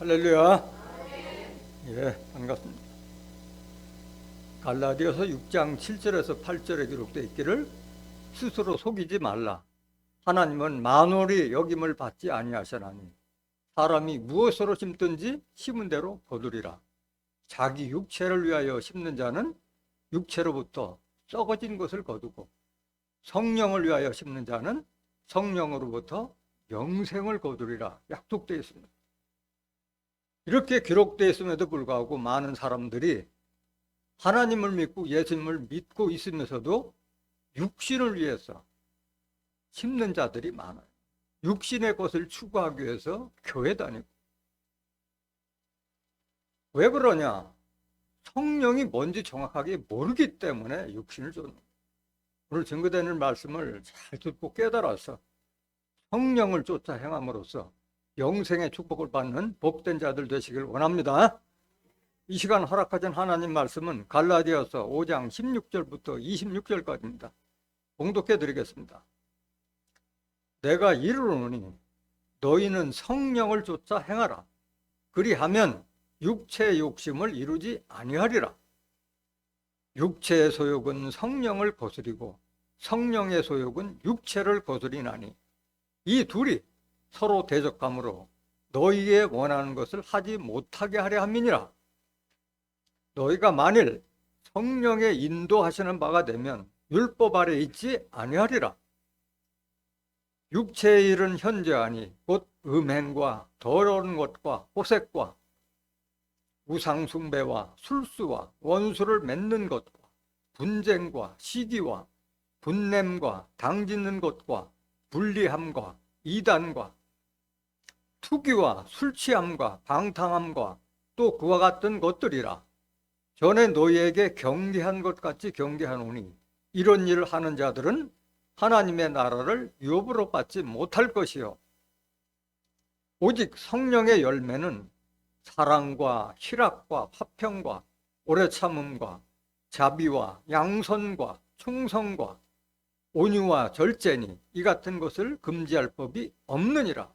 할렐루야. 예, 반갑습니다. 갈라디아서 6장 7절에서 8절에 기록되어 있기를 스스로 속이지 말라. 하나님은 만월이 여김을 받지 아니하시나니 사람이 무엇으로 심든지 심은 대로 거두리라. 자기 육체를 위하여 심는 자는 육체로부터 썩어진 것을 거두고 성령을 위하여 심는 자는 성령으로부터 영생을 거두리라 약속되어 있습니다. 이렇게 기록되어 있음에도 불구하고 많은 사람들이 하나님을 믿고 예수님을 믿고 있으면서도 육신을 위해서 심는 자들이 많아요. 육신의 것을 추구하기 위해서 교회 다니고. 왜 그러냐? 성령이 뭔지 정확하게 모르기 때문에 육신을 쫓는 거예요. 오늘 증거되는 말씀을 잘 듣고 깨달아서 성령을 쫓아 행함으로써 영생의 축복을 받는 복된 자들 되시길 원합니다. 이 시간 허락하신 하나님 말씀은 갈라디아서 5장 16절부터 26절까지입니다. 봉독해 드리겠습니다. 내가 이르노니 너희는 성령을 쫓아 행하라. 그리하면 육체의 욕심을 이루지 아니하리라. 육체의 소욕은 성령을 거스리고 성령의 소욕은 육체를 거스리나니 이 둘이 서로 대적함으로 너희의 원하는 것을 하지 못하게 하려 함이니라. 너희가 만일 성령의 인도하시는 바가 되면 율법 아래 있지 아니하리라. 육체의 일은 현저하니 곧 음행과 더러운 것과 호색과 우상숭배와 술수와 원수를 맺는 것과 분쟁과 시기와 분냄과 당짓는 것과 불리함과 이단과 투기와 술취함과 방탕함과 또 그와 같은 것들이라. 전에 너희에게 경계한 것 같이 경계하노니 이런 일을 하는 자들은 하나님의 나라를 유업으로 받지 못할 것이요 오직 성령의 열매는 사랑과 희락과 화평과 오래 참음과 자비와 양선과 충성과 온유와 절제니 이 같은 것을 금지할 법이 없느니라.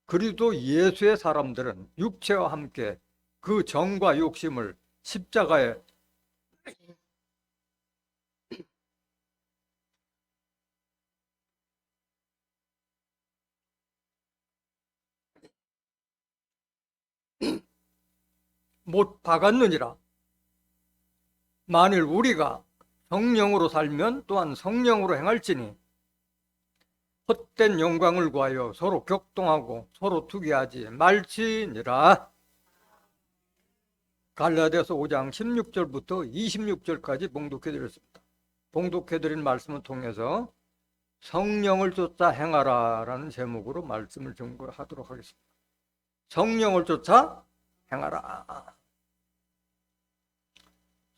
그리도 예수의 사람들은 육체와 함께 그 정과 욕심을 십자가에 못 박았느니라. 만일 우리가 성령으로 살면 또한 성령으로 행할지니 헛된 영광을 구하여 서로 격동하고 서로 투기하지 말지니라. 갈라디아서 5장 16절부터 26절까지 봉독해드렸습니다. 봉독해드린 말씀을 통해서 성령을 쫓아 행하라 라는 제목으로 말씀을 증거하도록 하겠습니다. 성령을 쫓아 행하라.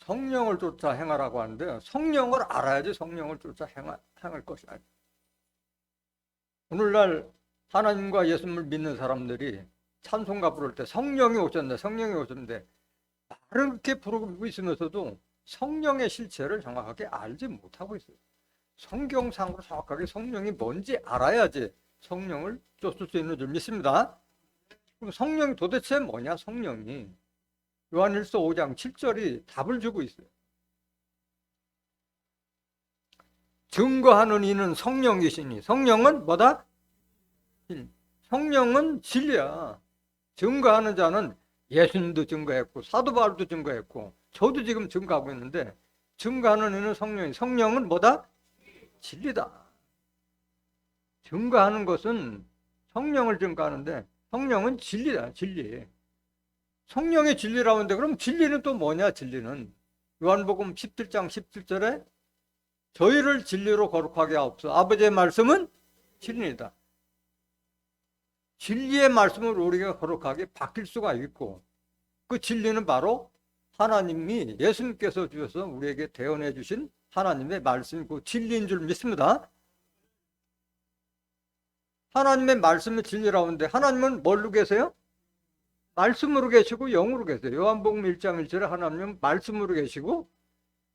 성령을 쫓아 행하라고 하는데 성령을 알아야지 성령을 쫓아 행할 것이 아니에요. 오늘날 하나님과 예수님을 믿는 사람들이 찬송가 부를 때 성령이 오셨네, 성령이 오셨는데 말은 그렇게 부르고 있으면서도 성령의 실체를 정확하게 알지 못하고 있어요. 성경상으로 정확하게 성령이 뭔지 알아야지 성령을 쫓을 수 있는 줄 믿습니다. 그럼 성령이 도대체 뭐냐? 성령이 요한일서 5장 7절이 답을 주고 있어요. 증거하는 이는 성령이시니 성령은 뭐다? 성령은 진리야. 증거하는 자는 예수님도 증거했고 사도 바울도 증거했고 저도 지금 증거하고 있는데 증거하는 이는 성령은 뭐다? 진리다. 증거하는 것은 성령을 증거하는데 성령은 진리다. 진리. 성령의 진리라고 하는데 그럼 진리는 또 뭐냐? 진리는 요한복음 17장 17절에 저희를 진리로 거룩하게 하옵소서. 아버지의 말씀은 진리다. 진리의 말씀을 우리가 거룩하게 바뀔 수가 있고 그 진리는 바로 하나님이 예수님께서 주셔서 우리에게 대언해 주신 하나님의 말씀이 그 진리인 줄 믿습니다. 하나님의 말씀이 진리라고 하는데 하나님은 뭘로 계세요? 말씀으로 계시고 영으로 계세요. 요한복음 1장 1절에 하나님은 말씀으로 계시고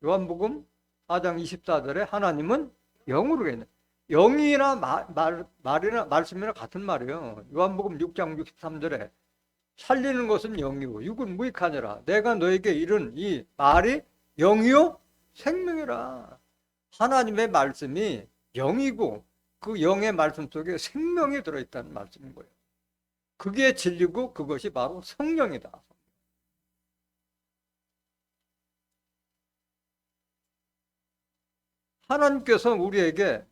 요한복음 4장 24절에 하나님은 영으로 계세요. 영이나 말이나 말씀이나 같은 말이에요. 요한복음 6장 63절에 살리는 것은 영이요 육은 무익하니라. 내가 너에게 이른 이 말이 영이요 생명이라. 하나님의 말씀이 영이고 그 영의 말씀 속에 생명이 들어있다는 말씀인 거예요. 그게 진리고 그것이 바로 성령이다. 하나님께서 우리에게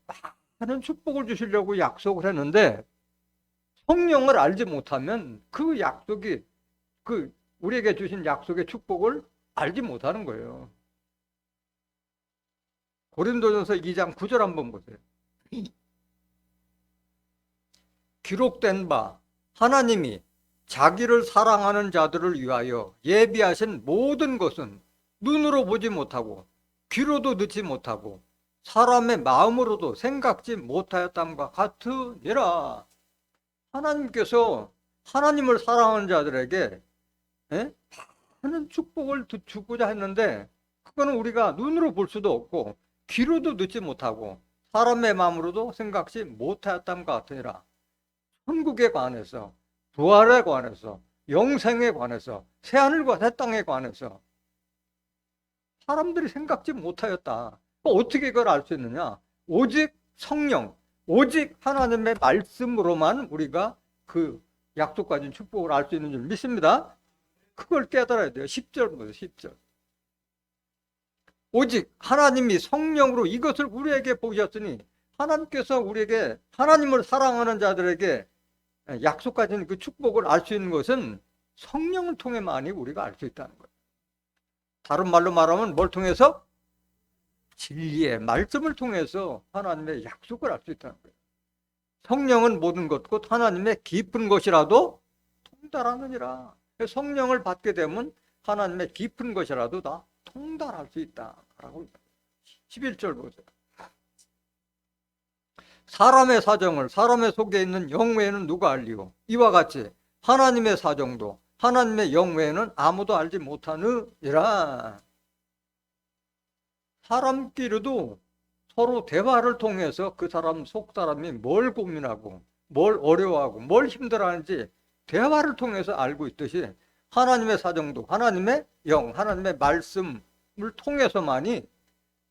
많은 축복을 주시려고 약속을 했는데 성령을 알지 못하면 그 약속이 그 우리에게 주신 약속의 축복을 알지 못하는 거예요. 고린도전서 2장 9절 한번 보세요. 기록된 바 하나님이 자기를 사랑하는 자들을 위하여 예비하신 모든 것은 눈으로 보지 못하고 귀로도 듣지 못하고 사람의 마음으로도 생각지 못하였담과 같으니라. 하나님께서 하나님을 사랑하는 자들에게 많은 축복을 주고자 했는데 그거는 우리가 눈으로 볼 수도 없고 귀로도 듣지 못하고 사람의 마음으로도 생각지 못하였담과 같으니라. 천국에 관해서, 부활에 관해서, 영생에 관해서, 새하늘과 새 땅에 관해서 사람들이 생각지 못하였다. 어떻게 그걸 알 수 있느냐? 오직 성령, 오직 하나님의 말씀으로만 우리가 그 약속까지 축복을 알 수 있는 줄 믿습니다. 그걸 깨달아야 돼요. 10절 보세요. 10절. 오직 하나님이 성령으로 이것을 우리에게 보셨으니 하나님께서 우리에게 하나님을 사랑하는 자들에게 약속하신 그 축복을 알 수 있는 것은 성령을 통해만이 우리가 알 수 있다는 거예요. 다른 말로 말하면 뭘 통해서? 진리의 말씀을 통해서 하나님의 약속을 알 수 있다는 거예요. 성령은 모든 것 곧 하나님의 깊은 것이라도 통달하느니라. 성령을 받게 되면 하나님의 깊은 것이라도 다 통달할 수 있다라고. 11절 보세요. 사람의 사정을 사람의 속에 있는 영 외에는 누가 알리오? 이와 같이 하나님의 사정도 하나님의 영 외에는 아무도 알지 못하느니라. 사람끼리도 서로 대화를 통해서 그 사람 속 사람이 뭘 고민하고 뭘 어려워하고 뭘 힘들어하는지 대화를 통해서 알고 있듯이 하나님의 사정도 하나님의 영, 하나님의 말씀을 통해서만이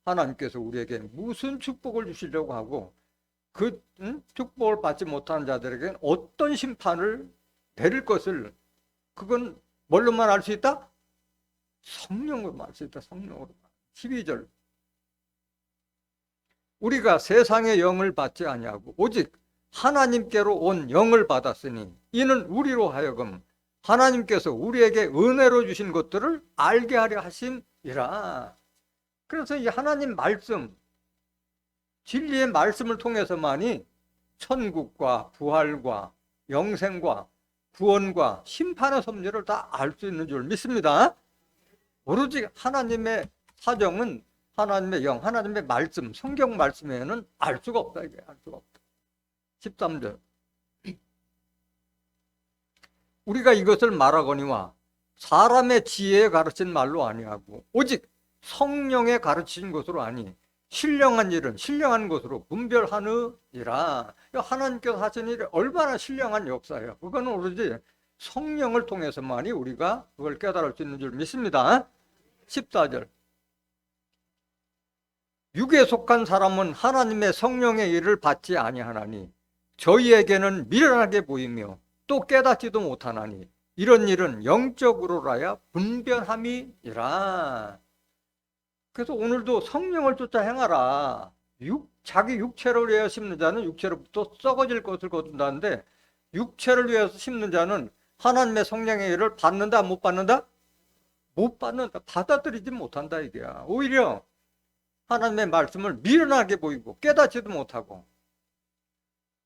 하나님께서 우리에게 무슨 축복을 주시려고 하고 그 축복을 받지 못하는 자들에게는 어떤 심판을 내릴 것을 그건 뭘로만 알 수 있다? 성령으로만 알 수 있다. 성령으로. 12절. 우리가 세상의 영을 받지 아니하고 오직 하나님께로 온 영을 받았으니 이는 우리로 하여금 하나님께서 우리에게 은혜로 주신 것들을 알게 하려 하심이라. 그래서 이 하나님 말씀, 진리의 말씀을 통해서만이 천국과 부활과 영생과 구원과 심판의 섭리를 다 알 수 있는 줄 믿습니다. 오로지 하나님의 사정은 하나님의 영, 하나님의 말씀, 성경 말씀에는 알 수가 없다. 이게 알 수가 없다. 13절. 우리가 이것을 말하거니와 사람의 지혜에 가르친 말로 아니하고 오직 성령에 가르친 것으로 아니 신령한 일은 신령한 것으로 분별하느니라. 하나님께서 하신 일이 얼마나 신령한 역사예요. 그거는 오로지 성령을 통해서만이 우리가 그걸 깨달을 수 있는 줄 믿습니다. 14절. 육에 속한 사람은 하나님의 성령의 일을 받지 아니하나니 저희에게는 미련하게 보이며 또 깨닫지도 못하나니 이런 일은 영적으로라야 분별함이니라. 그래서 오늘도 성령을 쫓아 행하라. 자기 육체를 위하여 심는 자는 육체로부터 썩어질 것을 거둔다는데 육체를 위해서 심는 자는 하나님의 성령의 일을 받는다 못 받는다? 못 받는다. 받아들이지 못한다 이게야. 오히려 하나님의 말씀을 미련하게 보이고 깨닫지도 못하고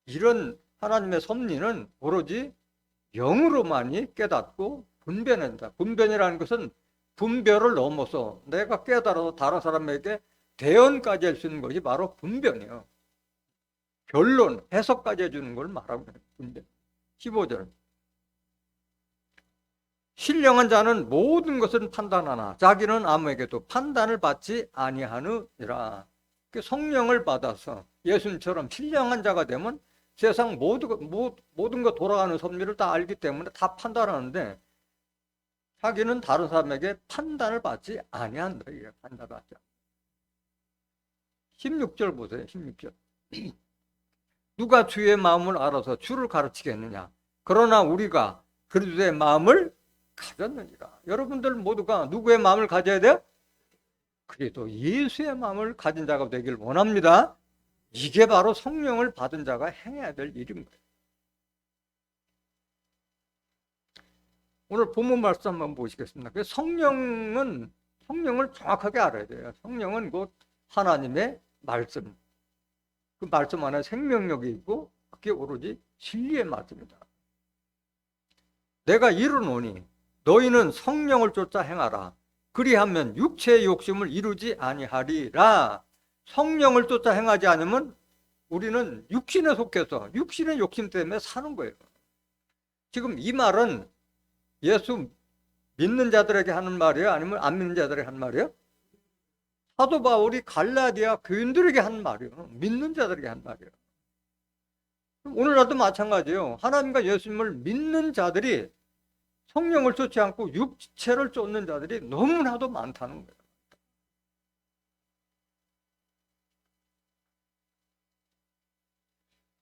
이런 하나님의 섭리는 오로지 영으로만이 깨닫고 분별한다. 분별이라는 것은 분별을 넘어서 내가 깨달아서 다른 사람에게 대언까지 할 수 있는 것이 바로 분별이에요. 결론, 해석까지 해주는 걸 말하고 있는 분별. 15절. 신령한 자는 모든 것을 판단하나 자기는 아무에게도 판단을 받지 아니하느니라. 성령을 받아서 예수님처럼 신령한 자가 되면 세상 모든 거 돌아가는 섭리를 다 알기 때문에 다 판단하는데 자기는 다른 사람에게 판단을 받지 아니한다. 이게 판단받지. 16절 보세요. 16절. 누가 주의 마음을 알아서 주를 가르치겠느냐. 그러나 우리가 그리스도의 마음을 가졌느니라. 여러분들 모두가 누구의 마음을 가져야 돼요? 그래도 예수의 마음을 가진 자가 되길 원합니다. 이게 바로 성령을 받은 자가 행해야 될 일인 거예요. 오늘 본문 말씀 한번 보시겠습니다. 성령을 정확하게 알아야 돼요. 성령은 곧 하나님의 말씀. 그 말씀 안에 생명력이 있고 그게 오로지 진리의 말씀이다. 내가 이르노니 너희는 성령을 쫓아 행하라. 그리하면 육체의 욕심을 이루지 아니하리라. 성령을 쫓아 행하지 않으면 우리는 육신에 속해서 육신의 욕심 때문에 사는 거예요. 지금 이 말은 예수 믿는 자들에게 하는 말이에요? 아니면 안 믿는 자들에게 하는 말이에요? 사도 바울이 갈라디아 교인들에게 하는 말이에요. 믿는 자들에게 하는 말이에요. 오늘날도 마찬가지예요. 하나님과 예수님을 믿는 자들이 성령을 쫓지 않고 육체를 쫓는 자들이 너무나도 많다는 거예요.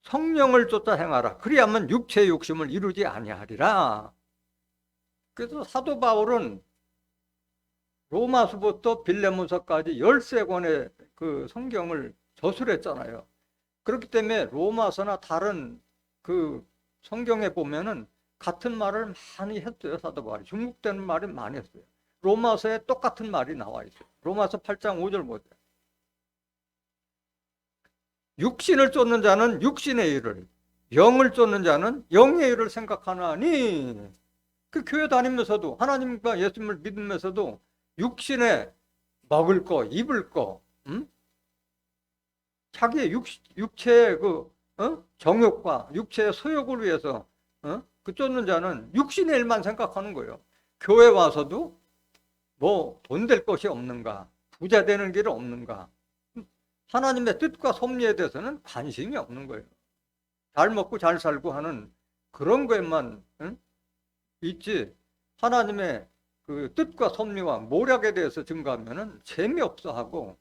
성령을 쫓아 행하라. 그리하면 육체의 욕심을 이루지 아니하리라. 그래서 사도 바울은 로마서부터 빌레몬서까지 13권의 그 성경을 저술했잖아요. 그렇기 때문에 로마서나 다른 그 성경에 보면은 같은 말을 많이 했어요. 사도 바울이 중국되는 말을 많이 했어요. 로마서에 똑같은 말이 나와 있어요. 로마서 8장 5절 보세요. 육신을 쫓는 자는 육신의 일을, 영을 쫓는 자는 영의 일을 생각하나니. 그 교회 다니면서도 하나님과 예수님을 믿으면서도 육신에 먹을 거, 입을 거, 자기의 육체의 정욕과 육체의 소욕을 위해서 그 쫓는 자는 육신의 일만 생각하는 거예요. 교회 와서도 뭐 돈 될 것이 없는가, 부자 되는 길은 없는가, 하나님의 뜻과 섭리에 대해서는 관심이 없는 거예요. 잘 먹고 잘 살고 하는 그런 거에만 있지, 하나님의 그 뜻과 섭리와 모략에 대해서 증거하면은 재미없어 하고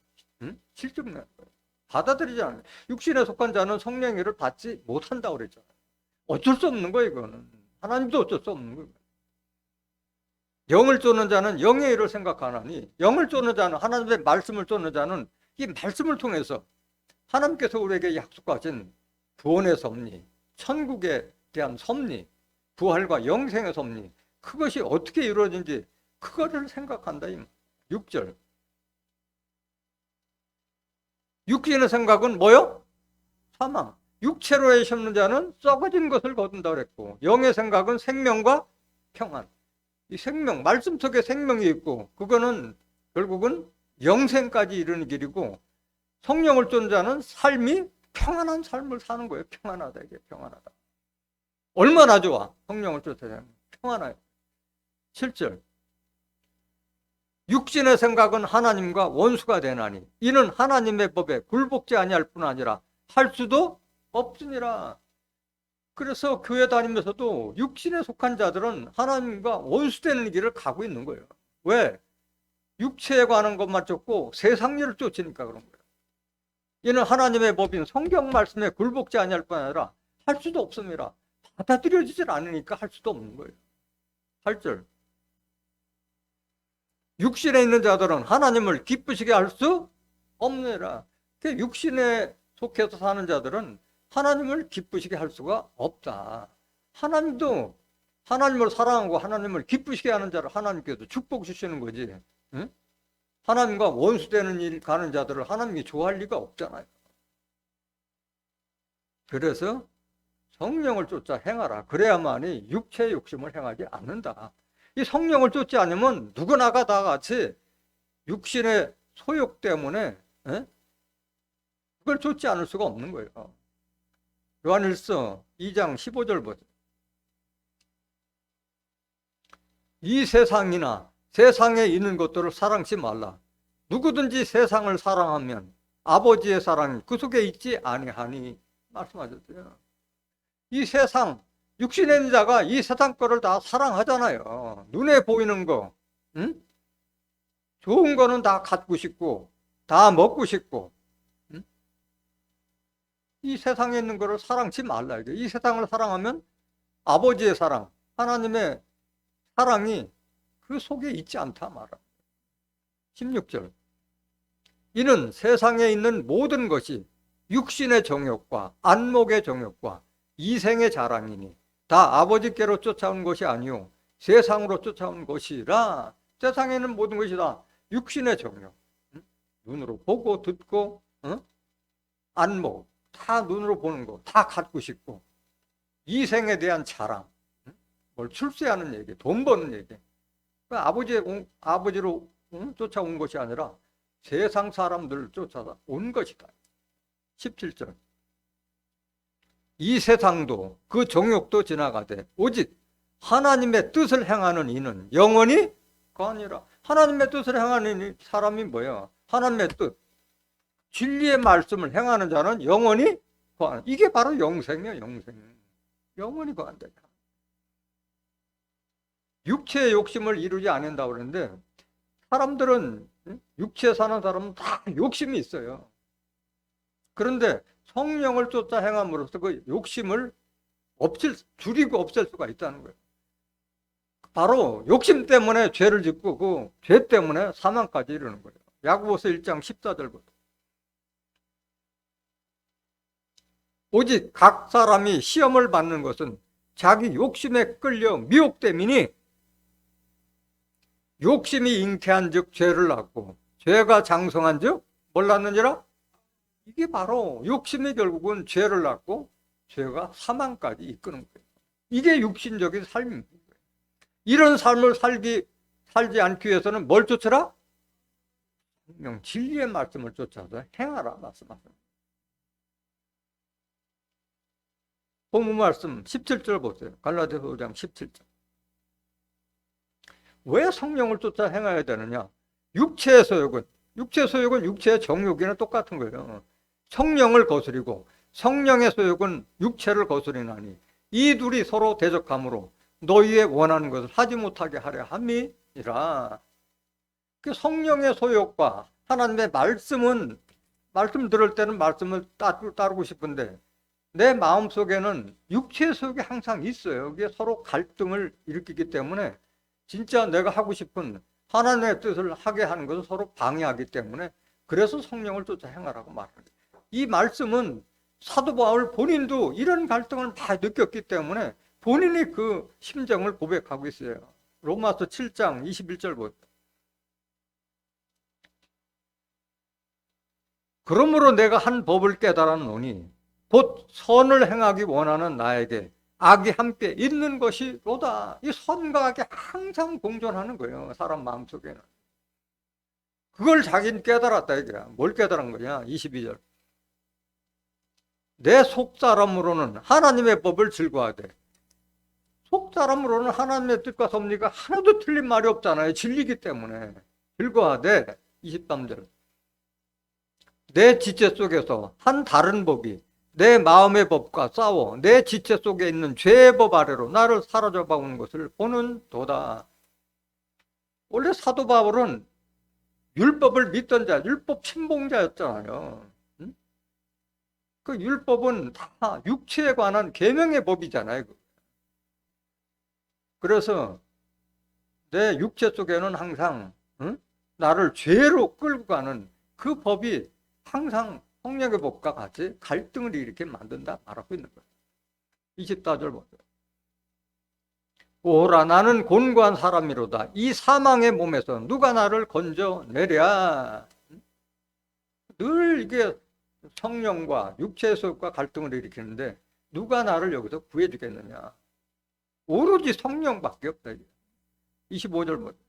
실증내는 거예요. 받아들이지 않아요. 육신에 속한 자는 성령의 일을 받지 못한다고 그랬잖아요. 어쩔 수 없는 거예요. 이거는 하나님도 어쩔 수 없는 거예요. 영을 쫓는 자는 영의 일을 생각하나니, 영을 쫓는 자는, 하나님의 말씀을 쫓는 자는 이 말씀을 통해서 하나님께서 우리에게 약속하신 구원의 섭리, 천국에 대한 섭리, 부활과 영생의 섭리, 그것이 어떻게 이루어진지 그거를 생각한다. 6절. 육신의 생각은 뭐요? 사망. 육체로의 심는 자는 썩어진 것을 거둔다 그랬고, 영의 생각은 생명과 평안. 이 생명, 말씀 속에 생명이 있고 그거는 결국은 영생까지 이르는 길이고, 성령을 쫓는 자는 삶이 평안한 삶을 사는 거예요. 평안하다. 이게 평안하다. 얼마나 좋아. 성령을 쫓아야 평안해요. 7절. 육신의 생각은 하나님과 원수가 되나니 이는 하나님의 법에 굴복지 아니할 뿐 아니라 할 수도 없으니라. 그래서 교회 다니면서도 육신에 속한 자들은 하나님과 원수되는 길을 가고 있는 거예요. 왜? 육체에 관한 것만 쫓고 세상 일을 쫓으니까 그런 거예요. 이는 하나님의 법인 성경 말씀에 굴복지 아니할 뿐 아니라 할 수도 없습니다. 받아들여지질 않으니까 할 수도 없는 거예요. 8절. 육신에 있는 자들은 하나님을 기쁘시게 할 수 없느니라. 육신에 속해서 사는 자들은 하나님을 기쁘시게 할 수가 없다. 하나님도 하나님을 사랑하고 하나님을 기쁘시게 하는 자를 하나님께서 축복 주시는 거지. 응? 하나님과 원수되는 일 가는 자들을 하나님이 좋아할 리가 없잖아요. 그래서 성령을 쫓아 행하라. 그래야만이 육체의 욕심을 행하지 않는다. 이 성령을 쫓지 않으면 누구나가 다 같이 육신의 소욕 때문에 그걸 쫓지 않을 수가 없는 거예요. 요한일서 2장 15절 보세요. 이 세상이나 세상에 있는 것들을 사랑치 말라. 누구든지 세상을 사랑하면 아버지의 사랑이 그 속에 있지 아니하니 말씀하셨어요. 이 세상, 육신에 있는 자가 이 세상 거를 다 사랑하잖아요. 눈에 보이는 거, 응? 좋은 거는 다 갖고 싶고, 다 먹고 싶고, 응? 이 세상에 있는 거를 사랑치 말라. 이 세상을 사랑하면 아버지의 사랑, 하나님의 사랑이 그 속에 있지 않다 말아. 16절. 이는 세상에 있는 모든 것이 육신의 정욕과 안목의 정욕과 이생의 자랑이니 다 아버지께로 쫓아온 것이 아니요 세상으로 쫓아온 것이라. 세상에 있는 모든 것이 다 육신의 정욕, 눈으로 보고 듣고, 안목, 다 눈으로 보는 거 다 갖고 싶고, 이생에 대한 자랑, 뭘 출세하는 얘기, 돈 버는 얘기. 아버지로 쫓아온 것이 아니라 세상 사람들을 쫓아서 온 것이다. 17절. 이 세상도 그 정욕도 지나가되 오직 하나님의 뜻을 행하는 이는 영원히 거하니라. 하나님의 뜻을 행하는 사람이 뭐야? 하나님의 뜻, 진리의 말씀을 행하는 자는 영원히 거하는. 이게 바로 영생이야. 영원히 거한다. 육체의 욕심을 이루지 않는다고 그러는데, 사람들은, 육체에 사는 사람은 다 욕심이 있어요. 그런데 성령을 쫓아 행함으로써 그 욕심을 줄이고 없앨 수가 있다는 거예요. 바로 욕심 때문에 죄를 짓고 그 죄 때문에 사망까지 이르는 거예요. 야고보서 1장 14절부터. 오직 각 사람이 시험을 받는 것은 자기 욕심에 끌려 미혹됨이니 욕심이 잉태한 즉 죄를 낳고 죄가 장성한 즉 뭘 낳느니라? 이게 바로 욕심이 결국은 죄를 낳고 죄가 사망까지 이끄는 거예요. 이게 육신적인 삶입니다. 이런 삶을 살지 않기 위해서는 뭘 쫓아라? 성령 진리의 말씀을 쫓아서 행하라 말씀하십니다. 본문 말씀 17절 보세요. 갈라디아서 5장 17절. 왜 성령을 쫓아 행해야 되느냐? 육체의 소욕은 육체의 정욕이나 똑같은 거예요. 성령을 거스리고 성령의 소욕은 육체를 거스리나니 이 둘이 서로 대적함으로 너희의 원하는 것을 하지 못하게 하려 함이니라. 그 성령의 소욕과 하나님의 말씀은, 말씀 들을 때는 말씀을 따르고 싶은데 내 마음속에는 육체의 소욕이 항상 있어요. 이게 서로 갈등을 일으키기 때문에 진짜 내가 하고 싶은 하나님의 뜻을 하게 하는 것을 서로 방해하기 때문에, 그래서 성령을 쫓아 행하라고 말합니다. 이 말씀은 사도 바울 본인도 이런 갈등을 많이 느꼈기 때문에 본인이 그 심정을 고백하고 있어요. 로마서 7장 21절 보세요. 그러므로 내가 한 법을 깨달았노니 곧 선을 행하기 원하는 나에게 악이 함께 있는 것이로다. 이 선과 악이 항상 공존하는 거예요. 사람 마음속에는. 그걸 자기는 깨달았다 이거야. 뭘 깨달은 거냐? 22절. 내 속사람으로는 하나님의 법을 즐거워하되, 속사람으로는 하나님의 뜻과 섭리가 하나도 틀린 말이 없잖아요. 진리기 때문에 즐거워하되, 23절. 내 지체 속에서 한 다른 법이 내 마음의 법과 싸워 내 지체 속에 있는 죄의 법 아래로 나를 사로잡아 오는 것을 보는 도다. 원래 사도 바울은 율법을 믿던 자, 율법 침봉자였잖아요. 그 율법은 다 육체에 관한 계명의 법이잖아요. 그래서 내 육체 속에는 항상 나를 죄로 끌고 가는 그 법이 항상 성령의 법과 같이 갈등을 일으키게 만든다 말하고 있는 거예요. 24절 보세요. 오라 나는 곤고한 사람이로다. 이 사망의 몸에서 누가 나를 건져내랴. 늘 이게 성령과 육체의 소욕과 갈등을 일으키는데 누가 나를 여기서 구해주겠느냐. 오로지 성령밖에 없다. 25절 보세요.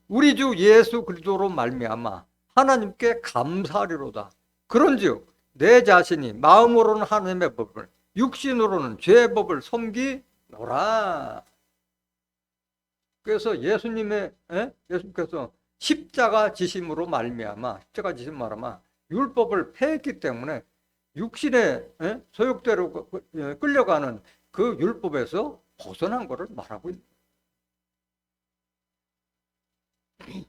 우리 주 예수 그리스도로 말미암아 하나님께 감사하리로다. 그런즉 내 자신이 마음으로는 하나님의 법을, 육신으로는 죄의 법을 섬기노라. 그래서 예수님께서 십자가 지심으로 말미암아 율법을 폐했기 때문에 육신의 소욕대로 끌려가는 그 율법에서 벗어난 것을 말하고 있는 거예요.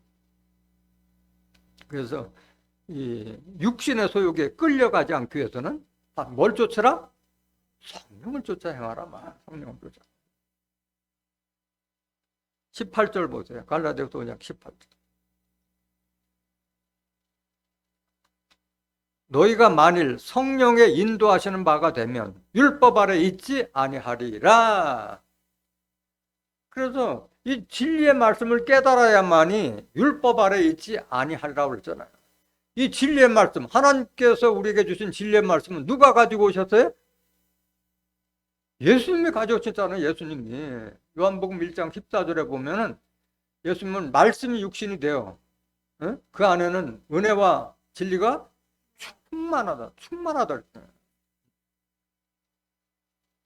그래서 이 육신의 소욕에 끌려가지 않기 위해서는 뭘 쫓아라? 성령을 쫓아 행하라. 성령을 쫓아. 18절 보세요. 갈라디아서 5장 18절. 너희가 만일 성령의 인도하시는 바가 되면 율법 아래 있지 아니하리라. 그래서 이 진리의 말씀을 깨달아야만이 율법 아래 있지 아니하리라고 그랬잖아요. 이 진리의 말씀, 하나님께서 우리에게 주신 진리의 말씀은 누가 가지고 오셨어요? 예수님이 가져오셨잖아요. 예수님이. 요한복음 1장 14절에 보면은 예수님은 말씀이 육신이 되어 그 안에는 은혜와 진리가 충만하다.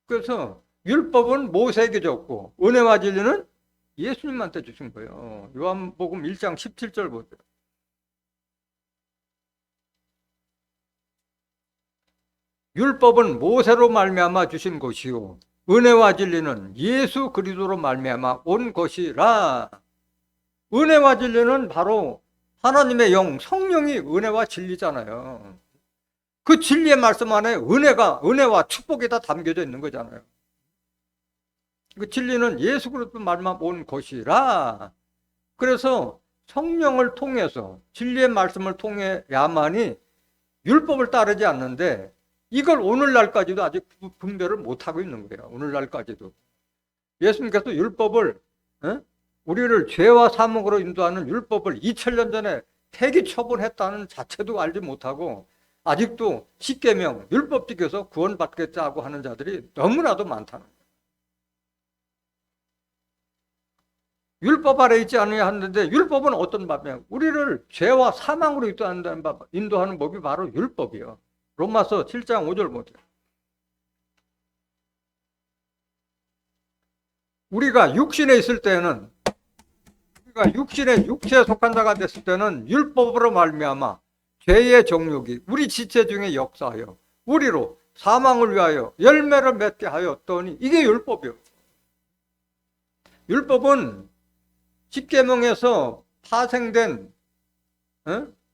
그래서 율법은 모세에게 줬고 은혜와 진리는 예수님한테 주신 거예요. 요한복음 1장 17절 보세요. 율법은 모세로 말미암아 주신 것이요 은혜와 진리는 예수 그리스도로 말미암아 온 것이라. 은혜와 진리는 바로 하나님의 영 성령이 은혜와 진리잖아요. 그 진리의 말씀 안에 은혜와 축복이 다 담겨져 있는 거잖아요. 그 진리는 예수 그리스도 말만 온 것이라. 그래서 성령을 통해서 진리의 말씀을 통해야만이 율법을 따르지 않는데 이걸 오늘날까지도 아직 분별을 못하고 있는 거예요. 오늘날까지도. 예수님께서 율법을 우리를 죄와 사목으로 인도하는 율법을 2000년 전에 폐기 처분했다는 자체도 알지 못하고 아직도 십계명 율법 지켜서 구원받겠다고 하는 자들이 너무나도 많다는 거예요. 율법 아래 있지 않느냐 하는데 율법은 어떤 법이냐? 우리를 죄와 사망으로 인도하는 법이 바로 율법이에요. 로마서 7장 5절 보세요. 우리가 육신에 있을 때는 육체에 속한 자가 됐을 때는 율법으로 말미암아 죄의 정욕이 우리 지체 중에 역사하여 우리로 사망을 위하여 열매를 맺게 하였더니 이게 율법이에요. 율법은 십계명에서 파생된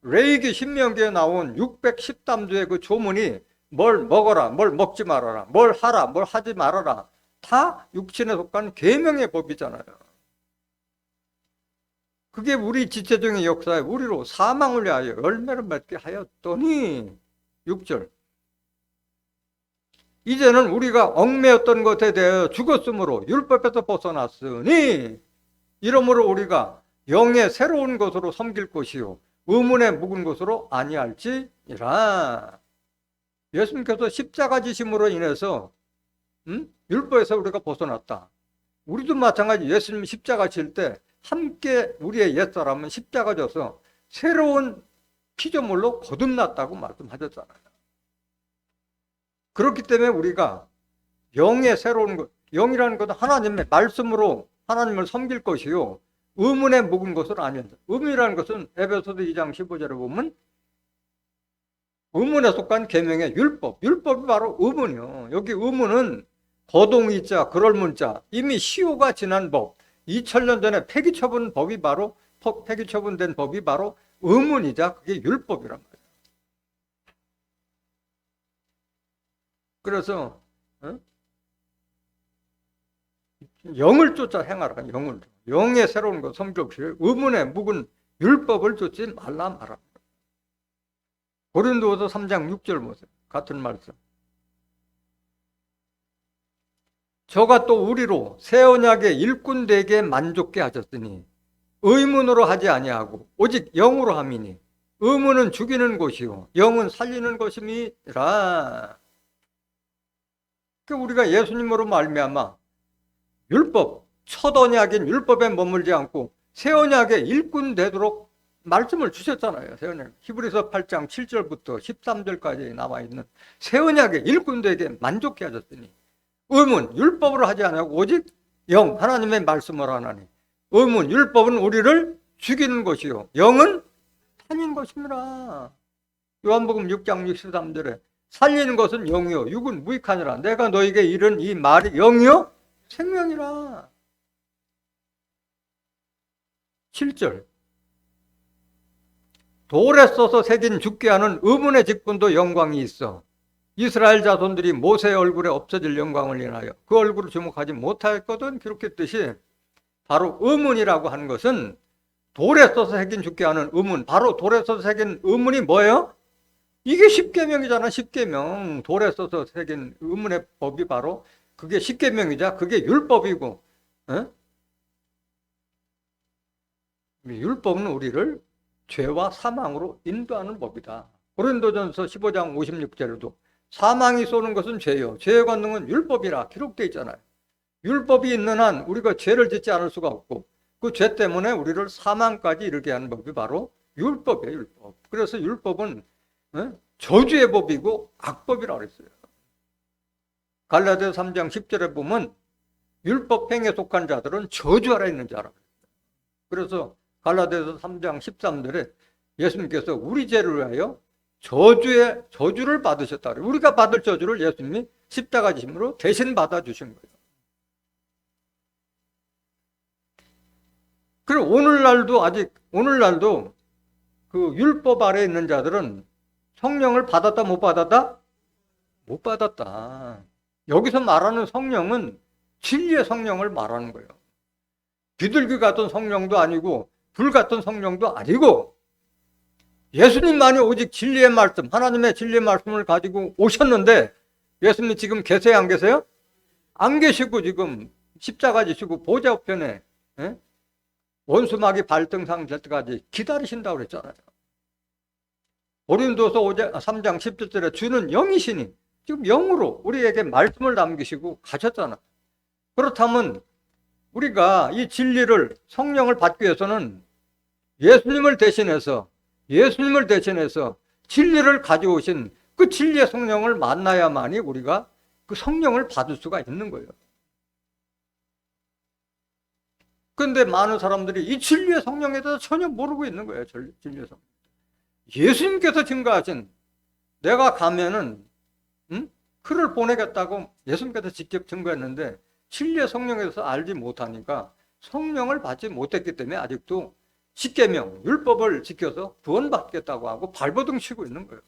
레위기 신명기에 나온 613조의 그 조문이 뭘 먹어라, 뭘 먹지 말아라, 뭘 하라, 뭘 하지 말아라 다 육신에 속한 계명의 법이잖아요. 그게 우리 지체적인 역사에 우리로 사망을 위하여 열매를 맺게 하였더니 6절 이제는 우리가 얽매였던 것에 대하여 죽었으므로 율법에서 벗어났으니 이러므로 우리가 영의 새로운 것으로 섬길 것이요 의문에 묵은 것으로 아니할지니라. 예수님께서 십자가 지심으로 인해서 율법에서 우리가 벗어났다. 우리도 마찬가지. 예수님이 십자가 질 때 함께 우리의 옛사람은 십자가 져서 새로운 피조물로 거듭났다고 말씀하셨잖아요. 그렇기 때문에 우리가 영의 새로운 것, 영이라는 것은 하나님의 말씀으로 하나님을 섬길 것이요 의문에 묵은 것은 아니다. 의문이라는 것은 에베소서 2장 15절에 보면 의문에 속한 계명의 율법이 바로 의문이요. 여기 의문은 거동이자 그럴 문자 이미 시효가 지난 법 2000년 전에 폐기 처분된 법이 바로 의문이자 그게 율법이란 말이에요. 그래서 영을 쫓아 행하라. 영의 새로운 것 섬기옵시고 의문에 묵은 율법을 쫓지 말라 말아. 고린도후서 3장 6절 보세요. 같은 말씀. 저가 또 우리로 새 언약의 일꾼 되게 만족케 하셨으니 의문으로 하지 아니하고 오직 영으로 함이니 의문은 죽이는 것이요 영은 살리는 것임이라. 우리가 예수님으로 말미암아 율법, 첫 언약인 율법에 머물지 않고 새 언약의 일꾼 되도록 말씀을 주셨잖아요. 새 언약. 히브리서 8장 7절부터 13절까지 나와 있는 새 언약의 일꾼 되게 만족케 하셨으니 의문, 율법으로 하지 않고 오직 영, 하나님의 말씀으로 하나니 의문, 율법은 우리를 죽이는 것이요 영은 살리는 것입니다. 요한복음 6장 63절에 살리는 것은 영이요 육은 무익하니라. 내가 너에게 이른 이 말이 영이요 생명이라. 7절. 돌에 써서 새긴 죽게 하는 의문의 직분도 영광이 있어. 이스라엘 자손들이 모세의 얼굴에 없어질 영광을 인하여 그 얼굴을 주목하지 못하였거든. 기록했듯이 바로 의문이라고 하는 것은 돌에 써서 새긴 죽게 하는 의문, 바로 돌에 써서 새긴 의문이 뭐예요? 이게 십계명이잖아. 십계명. 돌에 써서 새긴 의문의 법이 바로 그게 십계명이자 그게 율법이고, 어? 율법은 우리를 죄와 사망으로 인도하는 법이다. 고린도전서 15장 56절에도 사망이 쏘는 것은 죄요 죄의 권능은 율법이라 기록되어 있잖아요. 율법이 있는 한 우리가 죄를 짓지 않을 수가 없고 그 죄 때문에 우리를 사망까지 이르게 하는 법이 바로 율법이에요. 율법. 그래서 율법은 저주의 법이고 악법이라고 그랬어요. 갈라디아서 3장 10절에 보면 율법 행에 속한 자들은 저주 아래 있는 자라고 그랬어요. 그래서 갈라디아서 3장 13절에 예수님께서 우리 죄를 위하여 저주를 받으셨다. 우리가 받을 저주를 예수님이 십자가 지심으로 대신 받아주신 거예요. 그리고 오늘날도 그 율법 아래에 있는 자들은 성령을 받았다 못 받았다? 못 받았다. 여기서 말하는 성령은 진리의 성령을 말하는 거예요. 비둘기 같은 성령도 아니고 불 같은 성령도 아니고 예수님만이 오직 진리의 말씀, 하나님의 진리의 말씀을 가지고 오셨는데 예수님 지금 계세요 안 계세요? 안 계시고 지금 십자가 지시고 보좌 우편에 원수마귀 발등상 될 때까지 기다리신다고 그랬잖아요. 고린도서 3장 17절에 주는 영이시니 지금 영으로 우리에게 말씀을 남기시고 가셨잖아요. 그렇다면 우리가 이 진리를 성령을 받기 위해서는 예수님을 대신해서 진리를 가져오신 그 진리의 성령을 만나야만이 우리가 그 성령을 받을 수가 있는 거예요. 그런데 많은 사람들이 이 진리의 성령에 대해서 전혀 모르고 있는 거예요. 진리의 성령. 예수님께서 증거하신 내가 가면은 그를 보내겠다고 예수님께서 직접 증거했는데 진리의 성령에 대해서 알지 못하니까 성령을 받지 못했기 때문에 아직도 십계명, 율법을 지켜서 구원받겠다고 하고 발버둥 치고 있는 거예요.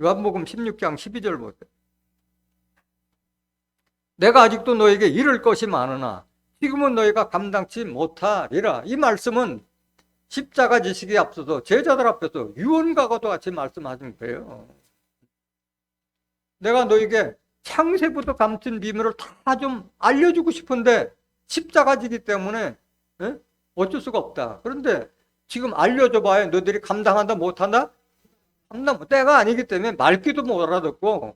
요한복음 16장 12절 보세요. 내가 아직도 너에게 이를 것이 많으나 지금은 너희가 감당치 못하리라. 이 말씀은 십자가 지시기에 앞서서 제자들 앞에서 유언과도 같이 말씀하신 거예요. 내가 너에게 창세부터 감춘 비밀을 다 좀 알려주고 싶은데 십자가 지기 때문에 어쩔 수가 없다. 그런데 지금 알려줘 봐야 너희들이 감당한다 못한다? 감당 때가 아니기 때문에 말귀도 못 알아듣고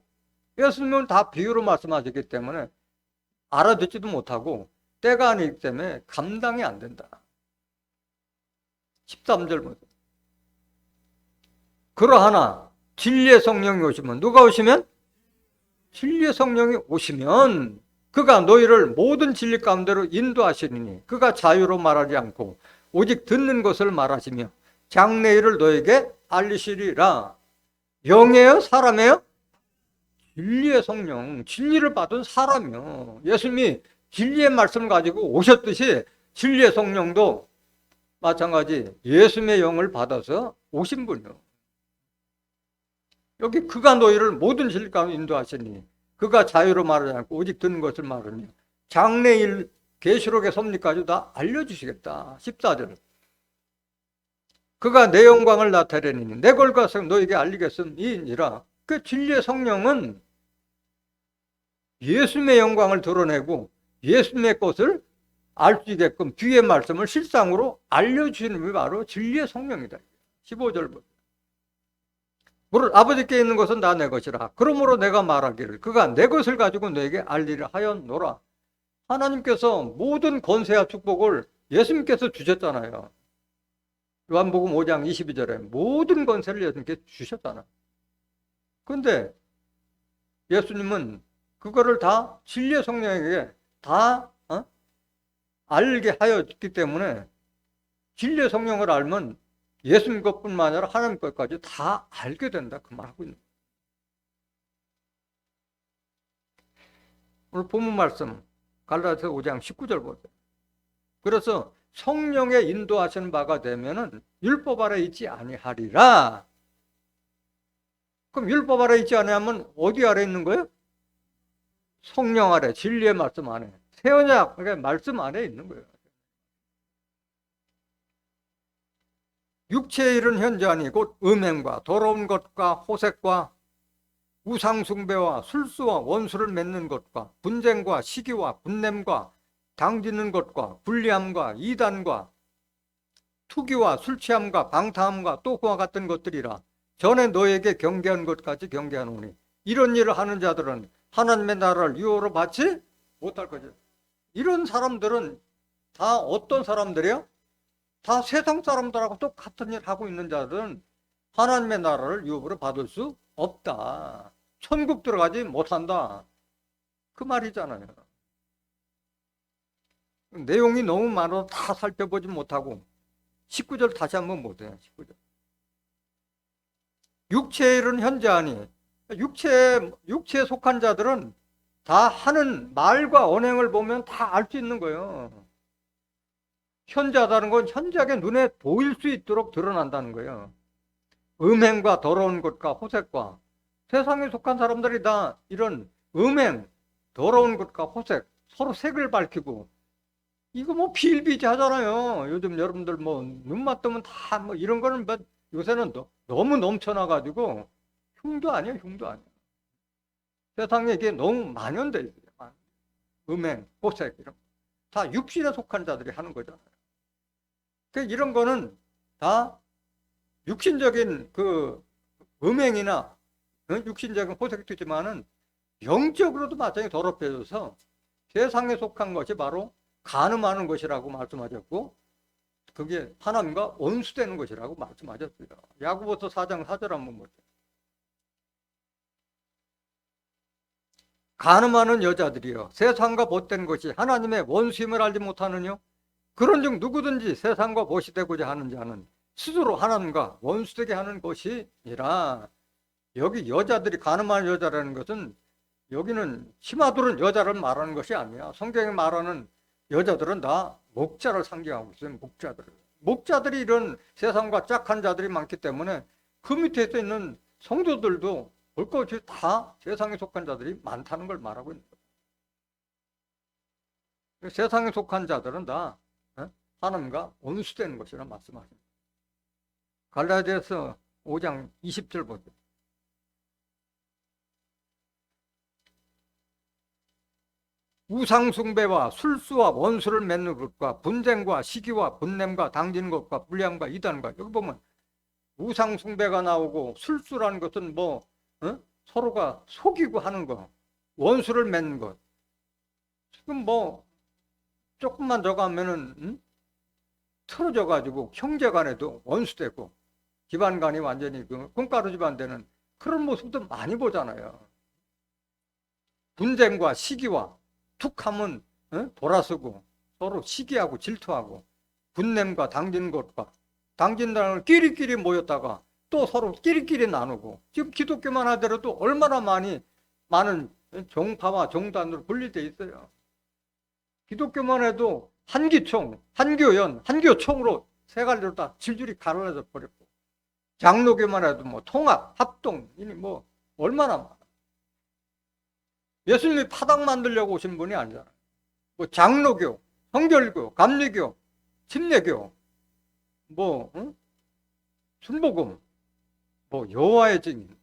예수님은 다 비유로 말씀하셨기 때문에 알아듣지도 못하고 때가 아니기 때문에 감당이 안 된다. 13절 보세요. 그러하나 진리의 성령이 오시면 누가 오시면? 진리의 성령이 오시면 그가 너희를 모든 진리 가운데로 인도하시리니 그가 자유로 말하지 않고 오직 듣는 것을 말하시며 장래일을 너에게 알리시리라. 영이에요? 사람이에요? 진리의 성령, 진리를 받은 사람이요. 예수님이 진리의 말씀을 가지고 오셨듯이 진리의 성령도 마찬가지 예수님의 영을 받아서 오신 분이요. 여기 그가 너희를 모든 진리 가운데 인도하시니 그가 자유로 말하지 않고 오직 듣는 것을 말하며 장래일 계시록의 섭리까지 다 알려주시겠다. 14절. 그가 내 영광을 나타내리니 내 걸가서 너에게 알리겠음이니라. 그 진리의 성령은 예수님의 영광을 드러내고 예수님의 것을 알 수 있게끔 뒤의 말씀을 실상으로 알려주시는 분이 바로 진리의 성령이다. 15절. 물을 아버지께 있는 것은 다 내 것이라. 그러므로 내가 말하기를 그가 내 것을 가지고 너에게 알리라 하였노라. 하나님께서 모든 권세와 축복을 예수님께서 주셨잖아요. 요한복음 5장 22절에 모든 권세를 예수님께 주셨잖아요. 그런데 예수님은 그거를 다 진리의 성령에게 다 알게 하였기 때문에 진리의 성령을 알면 예수님 것뿐만 아니라 하나님 것까지 다 알게 된다. 그 말하고 있는 거예요. 오늘 본문 말씀 갈라디아서 5장 19절 보세요. 그래서 성령의 인도하시는 바가 되면은 율법 아래 있지 아니하리라. 그럼 율법 아래 있지 아니하면 어디 아래 있는 거예요? 성령 아래, 진리의 말씀 안에, 새 언약, 그러니까 말씀 안에 있는 거예요. 육체의 일은 현저하니 곧 음행과 더러운 것과 호색과 우상숭배와 술수와 원수를 맺는 것과 분쟁과 시기와 분냄과 당짓는 것과 불리함과 이단과 투기와 술취함과 방탕함과 또 그와 같은 것들이라. 전에 너에게 경계한 것까지 경계하노니 이런 일을 하는 자들은 하나님의 나라를 유업으로 받지 못할 거죠. 이런 사람들은 다 어떤 사람들이요? 다 세상 사람들하고 똑같은 일 하고 있는 자들은 하나님의 나라를 유업으로 받을 수 없다. 천국 들어가지 못한다. 그 말이잖아요. 내용이 너무 많아서 다 살펴보지 못하고 19절 다시 한번 보세요. 19절. 육체의 일은 현저하니 육체에 속한 자들은 다 하는 말과 언행을 보면 다 알 수 있는 거예요. 현저하다는 건 현저하게 눈에 보일 수 있도록 드러난다는 거예요. 음행과 더러운 것과 호색과 세상에 속한 사람들이 다 이런 음행, 더러운 것과 호색, 서로 색을 밝히고 이거 뭐 비일비재하잖아요. 요즘 여러분들 뭐 눈만 뜨면 다 뭐 이런 거는 뭐 요새는 너무 넘쳐나가지고 흉도 아니에요, 흉도 아니에요. 세상에 이게 너무 만연돼 있어요. 음행, 호색 이런 다 육신에 속한 자들이 하는 거잖아요. 이런 거는 다 육신적인 그 음행이나 육신적인 호색도 있지만은 영적으로도 마찬가지 더럽혀져서 세상에 속한 것이 바로 간음하는 것이라고 말씀하셨고 그게 하나님과 원수되는 것이라고 말씀하셨어요. 야고보서 4장 4절 한번 보세요. 간음하는 여자들이여 세상과 못된 것이 하나님의 원수임을 알지 못하느냐? 그런즉 누구든지 세상과 보시되고자 하는 자는 스스로 하나님과 원수되게 하는 것이니라. 여기 여자들이 간음하는 여자라는 것은 여기는 치마두른 여자를 말하는 것이 아니야. 성경에 말하는 여자들은 다 목자를 상징하고 있어요. 목자들이 이런 세상과 짝한 자들이 많기 때문에 그 밑에 있는 성도들도 볼 것 없이 다 세상에 속한 자들이 많다는 걸 말하고 있는 거예요. 세상에 속한 자들은 다 하나님과 원수되는 것이라 말씀하십니다. 갈라디아서 5장 20절 보세요. 우상숭배와 술수와 원수를 맺는 것과 분쟁과 시기와 분냄과 당기는 것과 불리함과 이단과 여기 보면 우상숭배가 나오고 술수라는 것은 뭐 서로가 속이고 하는 거, 원수를 맺는 것. 지금 뭐 조금만 더 가면은 틀어져 가지고 형제간에도 원수되고 집안간이 완전히 그 꿍가루 집안 되는 그런 모습도 많이 보잖아요. 분쟁과 시기와 툭하면 돌아서고 서로 시기하고 질투하고 분냄과 당기는 것과 당긴다는 걸 끼리끼리 모였다가 또 서로 끼리끼리 나누고 지금 기독교만 하더라도 얼마나 많은 종파와 종단으로 분리되어 있어요. 기독교만 해도 한기총, 한교연, 한교총으로 세 가지로 다 질줄이 갈라져 버렸고 장로교만 해도 뭐 통합, 합동 이니 뭐 얼마나 많아. 예수님이 파당 만들려고 오신 분이 아니잖아요. 뭐 장로교, 성결교, 감리교, 침례교, 뭐 순복음, 뭐 여호와의 증인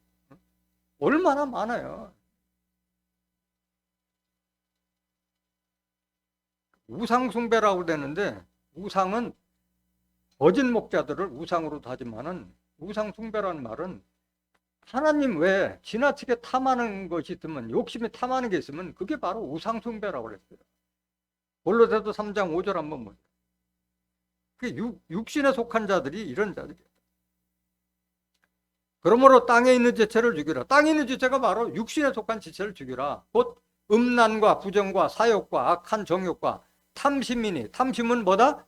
얼마나 많아요. 우상 숭배라고 되는데 우상은 거짓 목자들을 우상으로 하지만은 우상 숭배라는 말은 하나님 외에 지나치게 탐하는 것이 있으면 욕심이 탐하는 게 있으면 그게 바로 우상 숭배라고 그랬어요. 골로새서 3장 5절 한번 보세요. 그 육신에 속한 자들이 이런 자들이에요. 그러므로 땅에 있는 지체를 죽이라. 땅에 있는 지체가 바로 육신에 속한 지체를 죽이라. 곧 음란과 부정과 사욕과 악한 정욕과 탐심이니 탐심은 뭐다?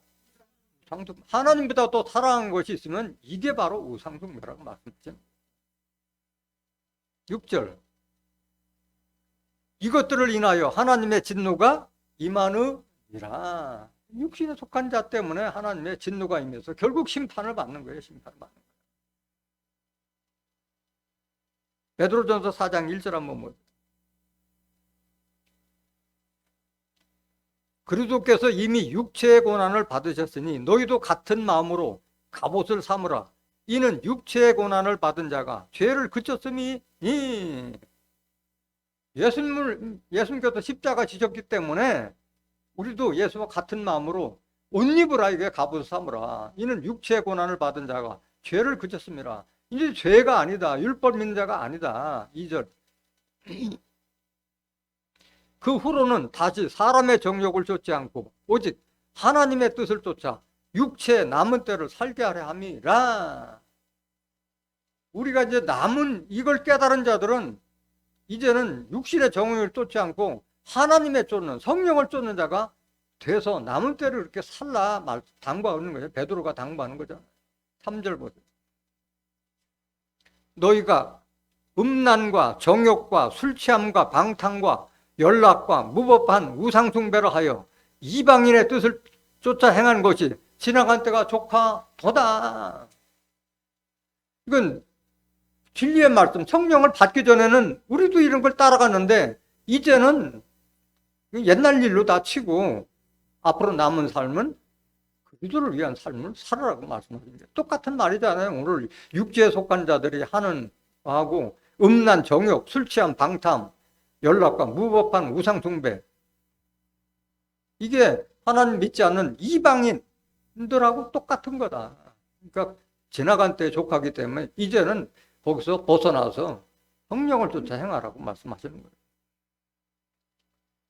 하나님보다 또 사랑하는 것이 있으면 이게 바로 우상숭배라고 말씀드립니다. 6절 이것들을 인하여 하나님의 진노가 임하느니라. 육신에 속한 자 때문에 하나님의 진노가 임해서 결국 심판을 받는 거예요. 심판을 받는 거예요. 베드로전서 4장 1절 한번 보세요. 그리스도께서 이미 육체의 고난을 받으셨으니 너희도 같은 마음으로 갑옷을 삼으라. 이는 육체의 고난을 받은 자가 죄를 그쳤음이 예수님께서 십자가 지셨기 때문에 우리도 예수와 같은 마음으로 옷 입으라. 이게 갑옷을 삼으라. 이는 육체의 고난을 받은 자가 죄를 그쳤음이라. 이제 죄가 아니다. 율법 믿는 자가 아니다. 2절. 그 후로는 다시 사람의 정욕을 쫓지 않고 오직 하나님의 뜻을 쫓아 육체의 남은 때를 살게 하려 함이라. 우리가 이제 남은 이걸 깨달은 자들은 이제는 육신의 정욕을 쫓지 않고 하나님의 쫓는 성령을 쫓는 자가 돼서 남은 때를 이렇게 살라 당부하는 거예요. 베드로가 당부하는 거죠. 3절 보세요. 너희가 음란과 정욕과 술 취함과 방탕과 연락과 무법한 우상숭배를 하여 이방인의 뜻을 쫓아 행한 것이 지나간 때가 족하도다. 이건 진리의 말씀, 성령을 받기 전에는 우리도 이런 걸 따라갔는데 이제는 옛날 일로 다 치고 앞으로 남은 삶은 그리스도를 위한 삶을 살아라고 말씀하십니다. 똑같은 말이잖아요. 오늘 육지에 속한 자들이 하는 하고 음란, 정욕, 술 취함, 방탕, 연락과 무법한 우상숭배, 이게 하나님 믿지 않는 이방인들하고 똑같은 거다. 그러니까 지나간 때에 족하기 때문에 이제는 거기서 벗어나서 성령을 쫓아 행하라고 말씀하시는 거예요.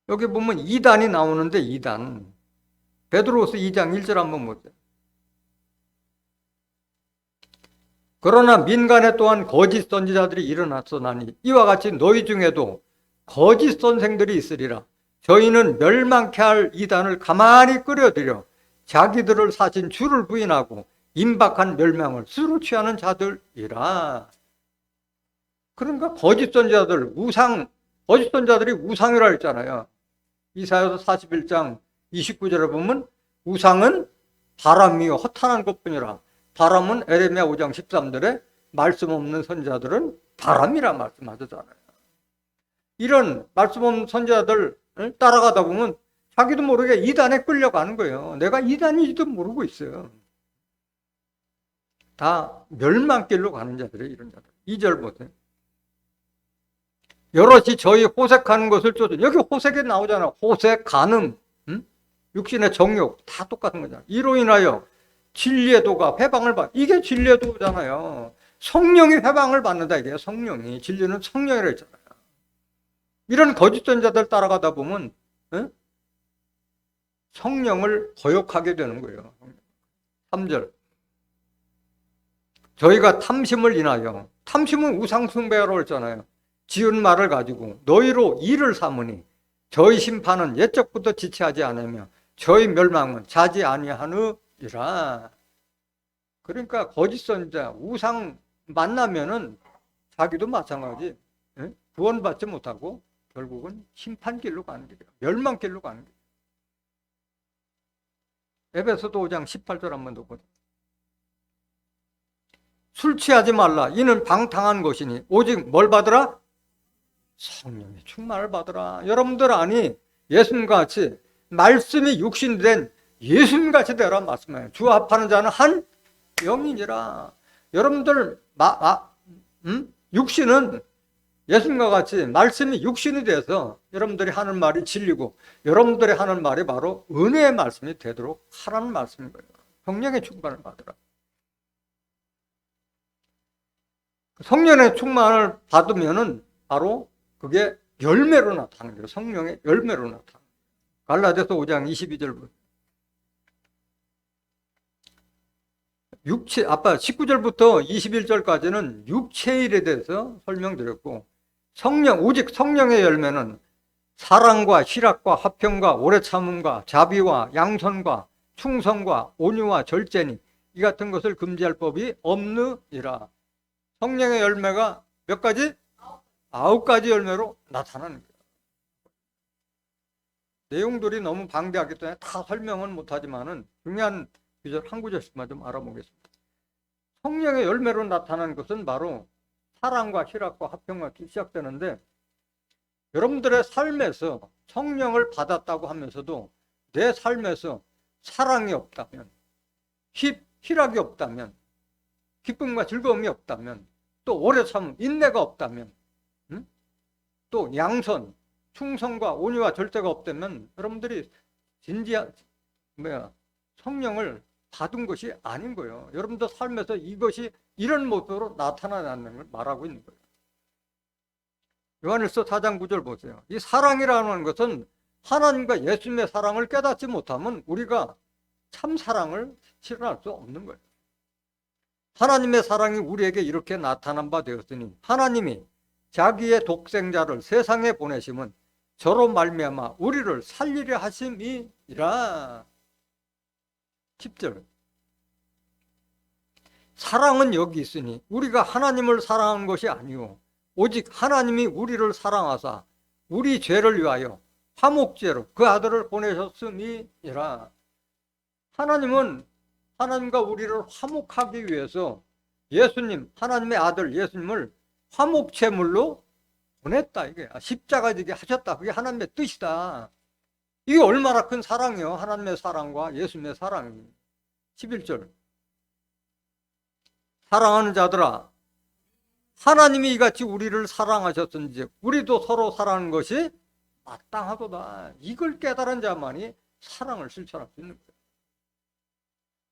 여기 보면 이단이 나오는데 이단, 베드로후서 2장 1절 한번 보세요. 그러나 민간에 또한 거짓 선지자들이 일어났으나니 이와 같이 너희 중에도 거짓 선생들이 있으리라. 저희는 멸망케 할 이단을 가만히 끌어들여 자기들을 사신 주를 부인하고 임박한 멸망을 스스로 취하는 자들이라. 그러니까 거짓 선지자들, 거짓 선지자들이 우상이라 했잖아요. 이사야서 41장 29절에 보면 우상은 바람이요 허탄한 것뿐이라. 바람은 에레미야 5장 13절에 말씀 없는 선지자들은 바람이라 말씀하셨잖아요. 이런 말씀 없는 선지자들을 따라가다 보면 자기도 모르게 이단에 끌려가는 거예요. 내가 이단인지도 모르고 있어요. 다 멸망길로 가는 자들이에요. 이런 자들. 2절 보세요. 여럿이 저희 호색하는 것을 쫓아. 여기 호색에 나오잖아. 호색, 간음, 육신의 정욕 다 똑같은 거잖아. 이로 인하여 진리의 도가 회방을 받. 이게 진리의 도잖아요. 성령이 회방을 받는다 이게. 성령이. 진리는 성령이라 했잖아요. 이런 거짓 선자들 따라가다 보면 성령을 거역하게 되는 거예요. 3절. 저희가 탐심을 인하여, 탐심은 우상숭배라고 했잖아요. 지은 말을 가지고 너희로 이를 삼으니 저희 심판은 옛적부터 지체하지 않으며 저희 멸망은 자지 아니하느니라. 그러니까 거짓 선자, 우상 만나면은 자기도 마찬가지 구원받지 못하고 결국은 심판길로 가는 길이에요. 멸망길로 가는 길이에요. 에베소서 5장 18절 한번 더 보세요. 술 취하지 말라. 이는 방탕한 것이니 오직 뭘 받으라? 성령의 충만을 받으라. 여러분들 아니 예수님과 같이 말씀이 육신된 예수님같이 되라 말씀해요. 주 합하는 자는 한 영이니라. 여러분들 육신은 예수님과 같이 말씀이 육신이 돼서 여러분들이 하는 말이 진리고 여러분들이 하는 말이 바로 은혜의 말씀이 되도록 하라는 말씀인 거예요. 성령의 충만을 받으라. 성령의 충만을 받으면은 바로 그게 열매로 나타나는 거예요. 성령의 열매로 나타나는 거예요. 갈라디아서 5장 22절. 아까 19절부터 21절까지는 육체일에 대해서 설명드렸고, 오직 성령의 열매는 사랑과 희락과 화평과 오래 참음과 자비와 양선과 충성과 온유와 절제니 이 같은 것을 금지할 법이 없느니라. 성령의 열매가 몇 가지? 9가지 열매로 나타나는 거예요. 내용들이 너무 방대하기 때문에 다 설명은 못하지만은 중요한 구절 한 구절씩만 좀 알아보겠습니다. 성령의 열매로 나타나는 것은 바로 사랑과 희락과 화평과 시작되는데, 여러분들의 삶에서 성령을 받았다고 하면서도 내 삶에서 사랑이 없다면, 희락이 없다면, 기쁨과 즐거움이 없다면, 또 오래 참음, 인내가 없다면, 또 양선, 충성과 온유와 절제가 없다면 여러분들이 진지한 성령을 받은 것이 아닌 거예요. 여러분들 삶에서 이것이 이런 모습으로 나타나는 걸 말하고 있는 거예요. 요한일서 4장 9절 보세요. 이 사랑이라는 것은 하나님과 예수님의 사랑을 깨닫지 못하면 우리가 참 사랑을 실현할 수 없는 거예요. 하나님의 사랑이 우리에게 이렇게 나타난 바 되었으니 하나님이 자기의 독생자를 세상에 보내심은 저로 말미암아 우리를 살리려 하심이라. 10절. 사랑은 여기 있으니 우리가 하나님을 사랑하는 것이 아니요 오직 하나님이 우리를 사랑하사 우리 죄를 위하여 화목제로 그 아들을 보내셨음이라. 하나님은 하나님과 우리를 화목하기 위해서 예수님, 하나님의 아들 예수님을 화목제물로 보냈다. 이게 십자가 지게 하셨다. 그게 하나님의 뜻이다. 이게 얼마나 큰 사랑이요. 하나님의 사랑과 예수님의 사랑이. 11절. 사랑하는 자들아, 하나님이 이같이 우리를 사랑하셨은지 우리도 서로 사랑하는 것이 마땅하도다. 이걸 깨달은 자만이 사랑을 실천할 수 있는 거예요.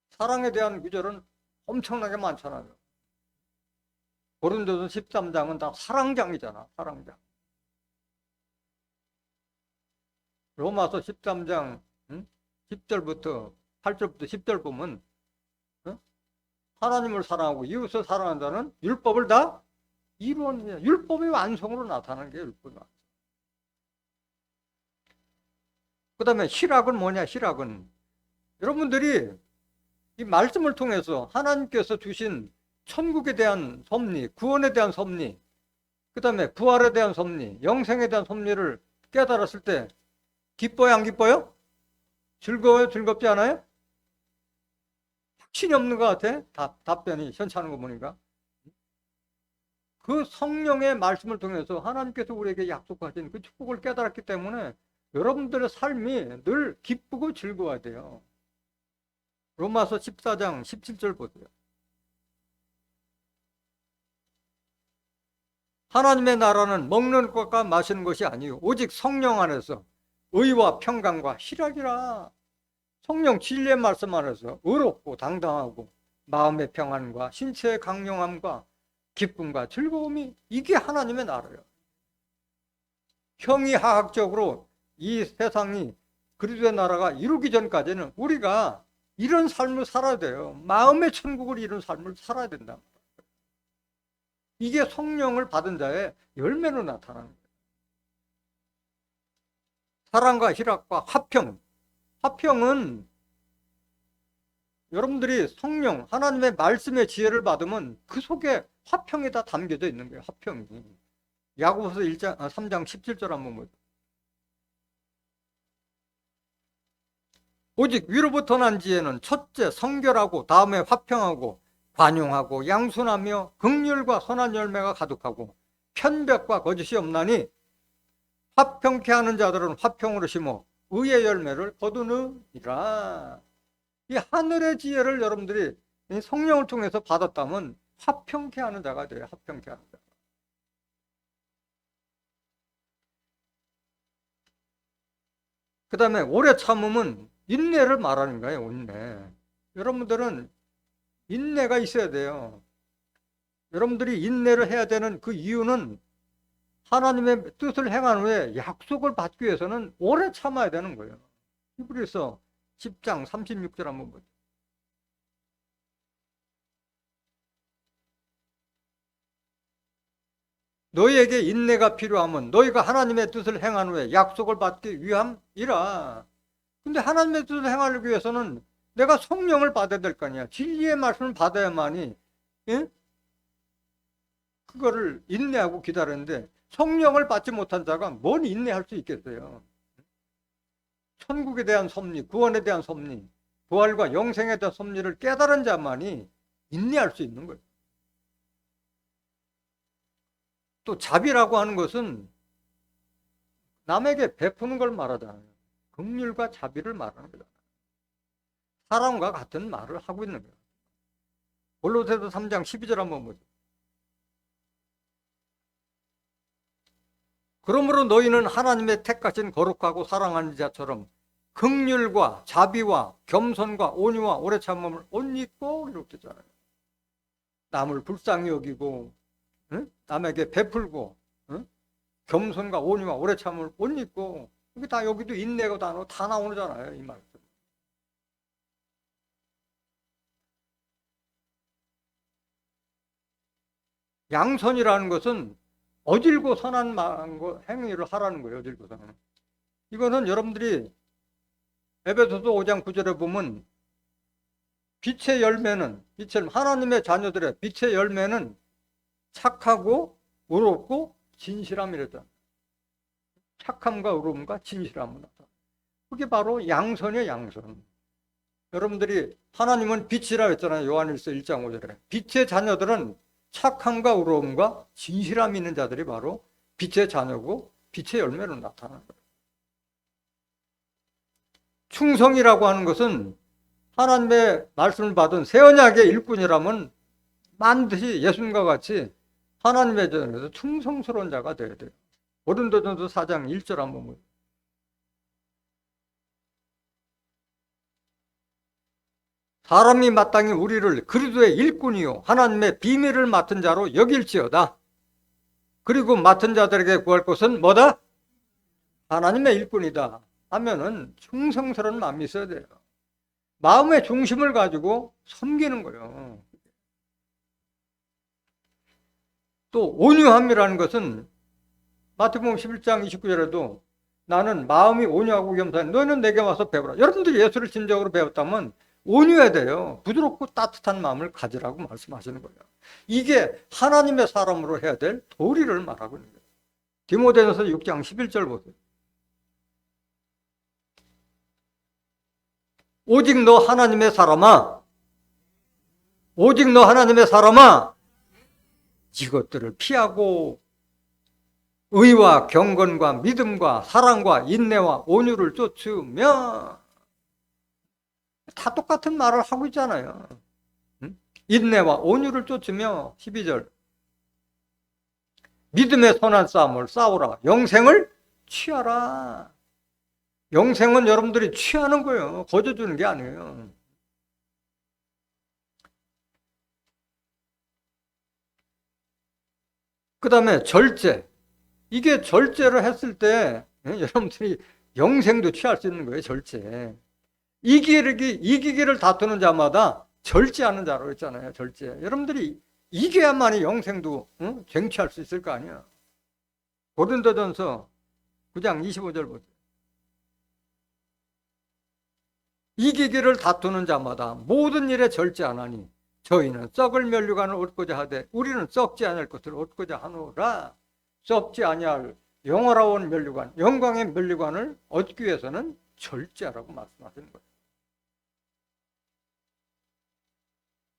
사랑에 대한 구절은 엄청나게 많잖아요. 고린도서 13장은 다 사랑장이잖아. 사랑장. 로마서 13장 10절부터 8절부터 10절 보면 하나님을 사랑하고 이웃을 사랑하는 자는 율법을 다 이루었느냐. 율법의 완성으로 나타나는 게 율법이 완성. 그 다음에 희락은 뭐냐. 희락은 여러분들이 이 말씀을 통해서 하나님께서 주신 천국에 대한 섭리, 구원에 대한 섭리, 그 다음에 부활에 대한 섭리, 영생에 대한 섭리를 깨달았을 때 기뻐요, 안 기뻐요? 즐거워요, 즐겁지 않아요? 확신이 없는 것 같아. 답변이 현찮은 거 보니까. 그 성령의 말씀을 통해서 하나님께서 우리에게 약속하신 그 축복을 깨달았기 때문에 여러분들의 삶이 늘 기쁘고 즐거워야 돼요. 로마서 14장 17절 보세요. 하나님의 나라는 먹는 것과 마시는 것이 아니요 오직 성령 안에서 의와 평강과 희락이라. 성령 진리의 말씀 안에서 의롭고 당당하고 마음의 평안과 신체의 강령함과 기쁨과 즐거움이, 이게 하나님의 나라예요. 형이하학적으로 이 세상이 그리스도의 나라가 이루기 전까지는 우리가 이런 삶을 살아야 돼요. 마음의 천국을 이룬 삶을 살아야 된다. 이게 성령을 받은 자의 열매로 나타나는 거예요. 사랑과 희락과 화평. 화평은 여러분들이 성령, 하나님의 말씀의 지혜를 받으면 그 속에 화평이 다 담겨져 있는 거예요. 화평이. 야고보서 3장 17절 한번 보세요. 오직 위로부터 난 지혜는 첫째 성결하고 다음에 화평하고 관용하고 양순하며 긍휼과 선한 열매가 가득하고 편백과 거짓이 없나니 화평케 하는 자들은 화평으로 심어 의의 열매를 거두느니라. 이 하늘의 지혜를 여러분들이 성령을 통해서 받았다면 화평케 하는 자가 돼요. 화평케 하는 자. 그 다음에 오래 참음은 인내를 말하는 거예요. 인내. 여러분들은 인내가 있어야 돼요. 여러분들이 인내를 해야 되는 그 이유는 하나님의 뜻을 행한 후에 약속을 받기 위해서는 오래 참아야 되는 거예요. 히브리서 10장 36절 한번 보죠. 너희에게 인내가 필요하면 너희가 하나님의 뜻을 행한 후에 약속을 받기 위함이라. 근데 하나님의 뜻을 행하기 위해서는 내가 성령을 받아야 될 거 아니야. 진리의 말씀을 받아야만이, 예? 그거를 인내하고 기다리는데 성령을 받지 못한 자가 뭔 인내할 수 있겠어요. 천국에 대한 섭리, 구원에 대한 섭리, 부활과 영생에 대한 섭리를 깨달은 자만이 인내할 수 있는 거예요. 또 자비라고 하는 것은 남에게 베푸는 걸 말하잖아요. 긍휼과 자비를 말하는 거잖아요. 사랑과 같은 말을 하고 있는 거예요. 골로새서 3장 12절 한번 보죠. 그러므로 너희는 하나님의 택하신 거룩하고 사랑하는 자처럼 긍휼과 자비와 겸손과 온유와 오래 참음을 옷 입고 이렇게 되잖아요. 남을 불쌍히 여기고, 응? 남에게 베풀고, 응? 겸손과 온유와 오래 참음을 옷 입고, 이게 다 여기도 인내가 다 나오잖아요, 이 말씀. 양선이라는 것은 어질고 선한 행위를 하라는 거예요. 어질고 선한. 이거는 여러분들이 에베소서 5장 9절에 보면 빛의 열매는 하나님의 자녀들의 빛의 열매는 착하고 의롭고 진실함이랬잖아요. 착함과 의로움과 진실함을 나타나. 그게 바로 양선이에요. 양선. 여러분들이 하나님은 빛이라 했잖아요. 요한일서 1장 5절에. 빛의 자녀들은 착함과 의로움과 진실함이 있는 자들이 바로 빛의 자녀고 빛의 열매로 나타나는 거예요. 충성이라고 하는 것은 하나님의 말씀을 받은 새 언약의 일꾼이라면 반드시 예수님과 같이 하나님의 전에서 충성스러운 자가 되어야 돼요. 고린도전서 4장 1절 한번 보세요. 사람이 마땅히 우리를 그리스도의 일꾼이요 하나님의 비밀을 맡은 자로 여길지어다. 그리고 맡은 자들에게 구할 것은 뭐다? 하나님의 일꾼이다 하면은 충성스러운 마음이 있어야 돼요. 마음의 중심을 가지고 섬기는 거예요. 또 온유함이라는 것은 마태복음 11장 29절에도 나는 마음이 온유하고 겸손해 너희는 내게 와서 배우라. 여러분들이 예수를 진정으로 배웠다면 온유해야 돼요. 부드럽고 따뜻한 마음을 가지라고 말씀하시는 거예요. 이게 하나님의 사람으로 해야 될 도리를 말하고 있는 거예요. 디모데전서 6장 11절 보세요. 오직 너 하나님의 사람아, 오직 너 하나님의 사람아, 이것들을 피하고 의와 경건과 믿음과 사랑과 인내와 온유를 쫓으며 다 똑같은 말을 하고 있잖아요. 인내와 온유를 쫓으며 12절 믿음의 선한 싸움을 싸우라. 영생을 취하라. 영생은 여러분들이 취하는 거예요. 거저주는 게 아니에요. 그 다음에 절제. 이게 절제를 했을 때 여러분들이 영생도 취할 수 있는 거예요. 절제. 이기기를 다투는 자마다 절제하는 자로 했잖아요. 절제. 여러분들이 이겨야만이 영생도 쟁취할 수 있을 거 아니야. 고린도전서 9장 25절 보세요. 이기기를 다투는 자마다 모든 일에 절제하나니 저희는 썩을 면류관을 얻고자 하되 우리는 썩지 않을 것을 얻고자 하노라. 썩지 아니할 영원하온 면류관, 영광의 면류관을 얻기 위해서는 절제하라고 말씀하시는 거예요.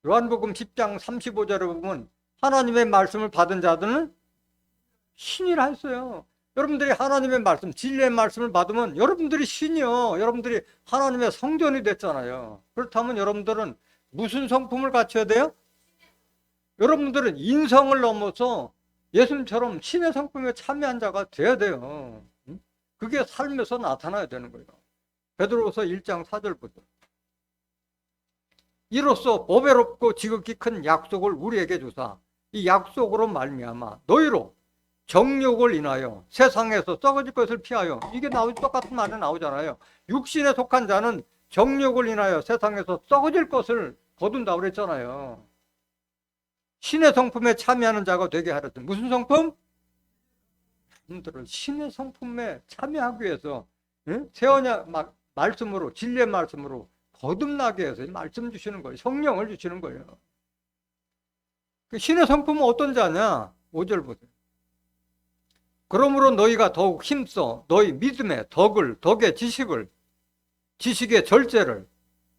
요한복음 10장 35절에 보면 하나님의 말씀을 받은 자들은 신이라 했어요. 여러분들이 하나님의 말씀, 진리의 말씀을 받으면 여러분들이 신이요. 여러분들이 하나님의 성전이 됐잖아요. 그렇다면 여러분들은 무슨 성품을 갖춰야 돼요? 여러분들은 인성을 넘어서 예수님처럼 신의 성품에 참여한 자가 돼야 돼요. 그게 삶에서 나타나야 되는 거예요. 베드로서 1장 4절 보세요. 이로써 보배롭고 지극히 큰 약속을 우리에게 주사 이 약속으로 말미암아 너희로 정욕을 인하여 세상에서 썩어질 것을 피하여 이게 똑같은 말이 나오잖아요. 육신에 속한 자는 정욕을 인하여 세상에서 썩어질 것을 거둔다고 그랬잖아요. 신의 성품에 참여하는 자가 되게 하랬더니 무슨 성품? 여러분들은 신의 성품에 참여하기 위해서 새 언약 말씀으로 진리의 말씀으로 거듭나게 해서 말씀 주시는 거예요. 성령을 주시는 거예요. 신의 성품은 어떤 자냐? 5절 보세요. 그러므로 너희가 더욱 힘써 너희 믿음의 덕의 지식을 지식의 절제를,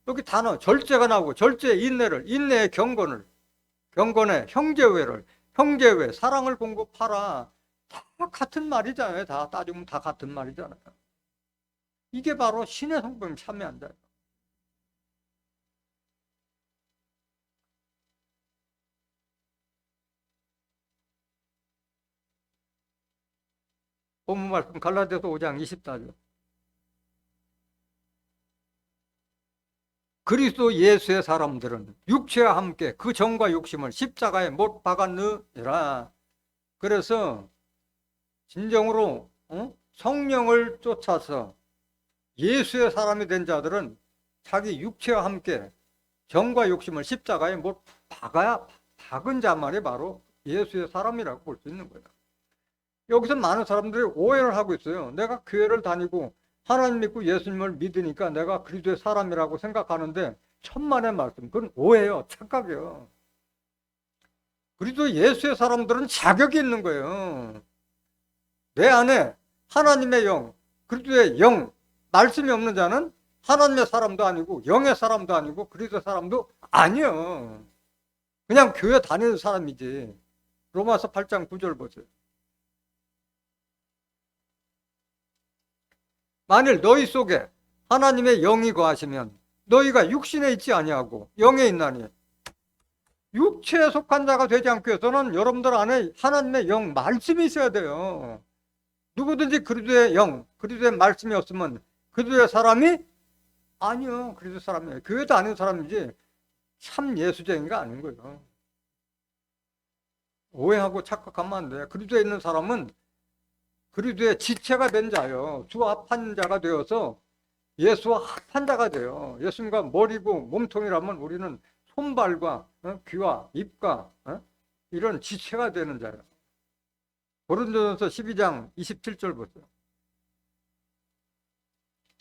여기 단어 절제가 나오고, 절제의 인내를, 인내의 경건을, 경건의 형제회를, 형제회, 사랑을 공급하라. 다 같은 말이잖아요. 다 따지면 다 같은 말이잖아요. 이게 바로 신의 성품에 참여한다. 본문 말씀 갈라디아서 5장 20절. 그리스도 예수의 사람들은 육체와 함께 그 정과 욕심을 십자가에 못 박았느니라. 그래서 진정으로 성령을 쫓아서 예수의 사람이 된 자들은 자기 육체와 함께 정과 욕심을 십자가에 못 박은 자만이 바로 예수의 사람이라고 볼 수 있는 거예요. 여기서 많은 사람들이 오해를 하고 있어요. 내가 교회를 다니고 하나님 믿고 예수님을 믿으니까 내가 그리스도의 사람이라고 생각하는데, 천만의 말씀, 그건 오해요. 착각이에요. 그리스도 예수의 사람들은 자격이 있는 거예요. 내 안에 하나님의 영, 그리스도의 영, 말씀이 없는 자는 하나님의 사람도 아니고 영의 사람도 아니고 그리스도의 사람도 아니에요. 그냥 교회 다니는 사람이지. 로마서 8장 9절 보세요. 만일 너희 속에 하나님의 영이 거하시면 너희가 육신에 있지 아니하고 영에 있나니, 육체에 속한 자가 되지 않기 위해서는 여러분들 안에 하나님의 영, 말씀이 있어야 돼요. 누구든지 그리스도의 영, 그리스도의 말씀이 없으면 그리스도의 사람이 아니요. 그리스도 사람이에요. 교회도 아닌 사람이지 참 예수쟁이가 아닌 거예요. 오해하고 착각하면 안 돼. 그리스도에 있는 사람은 그리스도의 지체가 된 자요. 주와 합한 자가 되어서 예수와 합한 자가 돼요. 예수님과 머리고 몸통이라면 우리는 손발과 귀와 입과 이런 지체가 되는 자예요. 고린도전서 12장 27절 보세요.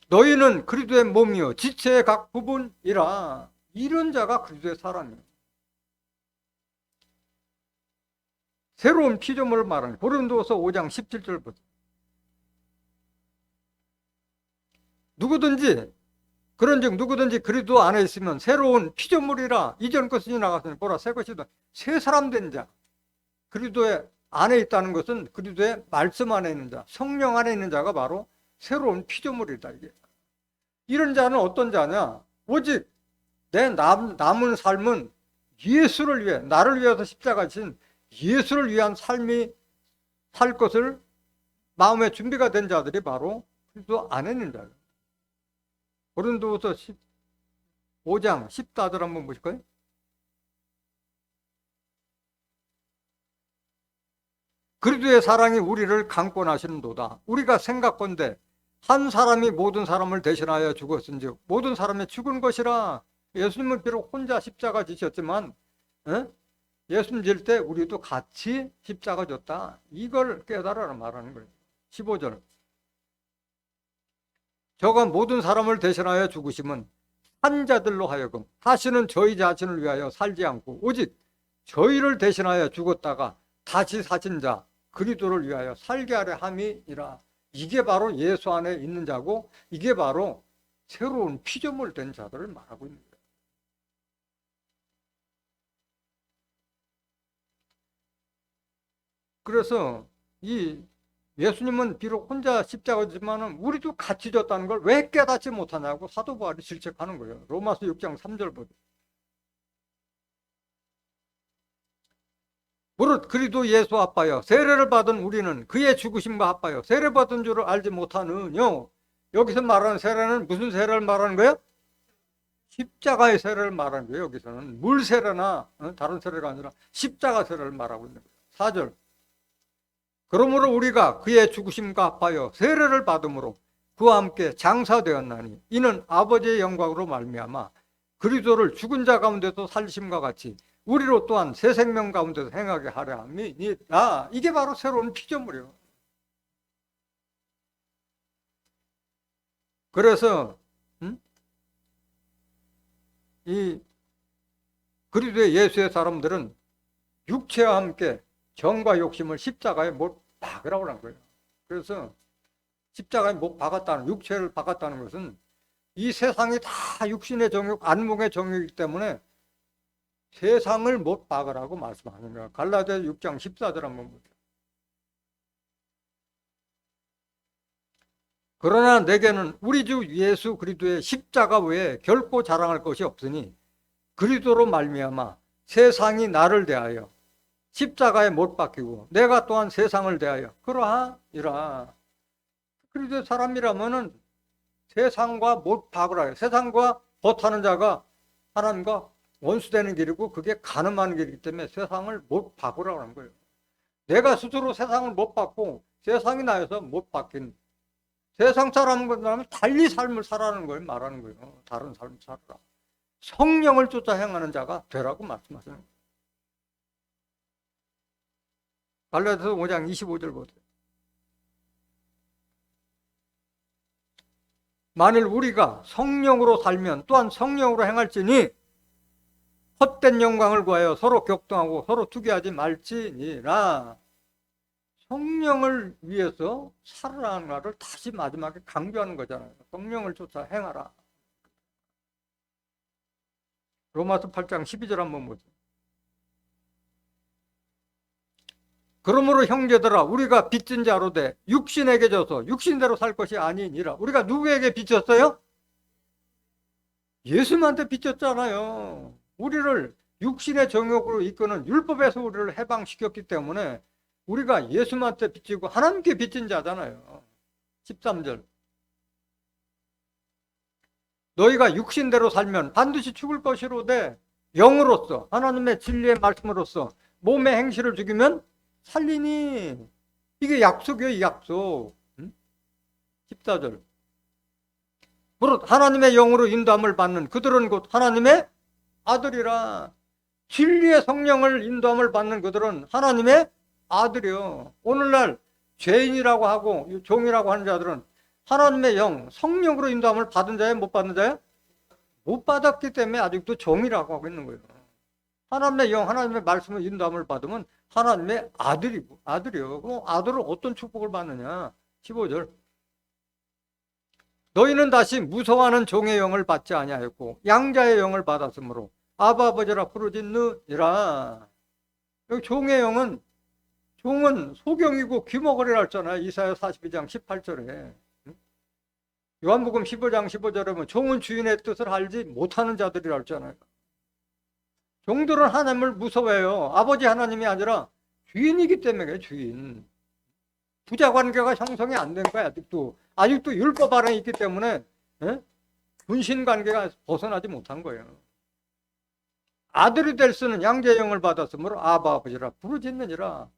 너희는 그리스도의 몸이요 지체의 각 부분이라. 이런 자가 그리스도의 사람이에요. 새로운 피조물을 말하는 고린도서 5장 17절 보세요. 누구든지 그런즉 누구든지 그리스도 안에 있으면 새로운 피조물이라. 이전 것이 지나갔으니 보라 새 것이다. 새 사람 된 자. 그리스도의 안에 있다는 것은 그리스도의 말씀 안에 있는 자, 성령 안에 있는 자가 바로 새로운 피조물이다. 이게. 이런 자는 어떤 자냐? 오직 내 남은 삶은 예수를 위해, 나를 위해서 십자가 진 예수를 위한 삶이 살 것을 마음의 준비가 된 자들이 바로 그리스도 안에 있는 자예요. 고린도서 5장 14절 한번 보실까요? 그리스도의 사랑이 우리를 강권하시는도다. 우리가 생각건대 한 사람이 모든 사람을 대신하여 죽었은즉 모든 사람이 죽은 것이라. 예수님은 비록 혼자 십자가 지셨지만 예수님 질 때 우리도 같이 십자가 졌다. 이걸 깨달으라 말하는 거예요. 15절. 저가 모든 사람을 대신하여 죽으심은 한 자들로 하여금 다시는 저희 자신을 위하여 살지 않고 오직 저희를 대신하여 죽었다가 다시 사신 자 그리스도를 위하여 살게 하려 함이니라. 이게 바로 예수 안에 있는 자고 이게 바로 새로운 피조물 된 자들을 말하고 있는 거예요. 그래서 이 예수님은 비록 혼자 십자가지만 우리도 같이 졌다는 걸 왜 깨닫지 못하냐고 사도 바울이 질책하는 거예요. 로마서 6장 3절 보세요. 무릇 그리스도 예수 합하여 세례를 받은 우리는 그의 죽으심과 합하여 세례 받은 줄을 알지 못하느뇨. 여기서 말하는 세례는 무슨 세례를 말하는 거예요? 십자가의 세례를 말하는 거예요. 여기서는 물 세례나 다른 세례가 아니라 십자가 세례를 말하고 있는 거예요. 4절. 그러므로 우리가 그의 죽으심과 합하여 세례를 받음으로 그와 함께 장사되었나니 이는 아버지의 영광으로 말미암아 그리스도를 죽은 자 가운데서 살리심과 같이 우리로 또한 새 생명 가운데서 행하게 하려 함이니라. 이게 바로 새로운 피조물이에요. 그래서 이 그리스도의 예수의 사람들은 육체와 함께 정과 욕심을 십자가에 못 박으라고 한 거예요. 그래서 십자가에 못 박았다는, 육체를 박았다는 것은 이 세상이 다 육신의 정욕, 안목의 정욕이기 때문에 세상을 못 박으라고 말씀하는 거야. 갈라디아 6장 14절 한번 보세요. 그러나 내게는 우리 주 예수 그리스도의 십자가 외에 결코 자랑할 것이 없으니 그리스도로 말미암아 세상이 나를 대하여 십자가에 못 박히고 내가 또한 세상을 대하여 그러하니라. 그리스도의 사람이라면은 세상과 못 박으라. 세상과 벗하는 자가 하나님과 원수되는 길이고 그게 가늠하는 길이기 때문에 세상을 못 박으라고 하는 거예요. 내가 스스로 세상을 못 박고 세상이 나여서 못 박힌 세상 사람은 달리 삶을 살아가는 걸 말하는 거예요. 다른 삶을 살아라. 성령을 쫓아 행하는 자가 되라고 말씀하시는 거예요. 갈라디아서 5장 25절 보세요. 만일 우리가 성령으로 살면 또한 성령으로 행할지니 헛된 영광을 구하여 서로 격동하고 서로 투기하지 말지니라. 성령을 위해서 살아라는 말을 다시 마지막에 강조하는 거잖아요. 성령을 쫓아 행하라. 로마서 8장 12절 한번 보세요. 그러므로 형제들아 우리가 빚진 자로 돼 육신에게 져서 육신대로 살 것이 아니니라. 우리가 누구에게 빚졌어요? 예수님한테 빚졌잖아요. 우리를 육신의 정욕으로 이끄는 율법에서 우리를 해방시켰기 때문에 우리가 예수님한테 빚지고 하나님께 빚진 자잖아요. 13절. 너희가 육신대로 살면 반드시 죽을 것이로되 영으로서 하나님의 진리의 말씀으로서 몸의 행실을 죽이면 살리니. 이게 약속이에요. 이 약속. 14절. 무릇 하나님의 영으로 인도함을 받는 그들은 곧 하나님의 아들이라. 진리의 성령을 인도함을 받는 그들은 하나님의 아들이요. 오늘날 죄인이라고 하고 종이라고 하는 자들은 하나님의 영, 성령으로 인도함을 받은 자예요? 못 받은 자예요? 못 받았기 때문에 아직도 종이라고 하고 있는 거예요. 하나님의 영, 하나님의 말씀을 인도함을 받으면 하나님의 아들이요. 그럼 아들은 어떤 축복을 받느냐? 15절. 너희는 다시 무서워하는 종의 영을 받지 아니하였고 양자의 영을 받았으므로 아바 아버지라 부르짖느니라. 여기 종의 영은 소경이고 귀머거리라 했잖아요. 이사야 42장 18절에. 요한복음 15장 15절에 보면 종은 주인의 뜻을 알지 못하는 자들이라 했잖아요. 종들은 하나님을 무서워해요. 아버지 하나님이 아니라 주인이기 때문에. 주인. 부자 관계가 형성이 안 된 거야. 아직도 율법 아래에 있기 때문에 분신 관계가 벗어나지 못한 거예요. 아들이 될 수는 양자의 영을 받았으므로 아바 아버지라 부르짖느니라.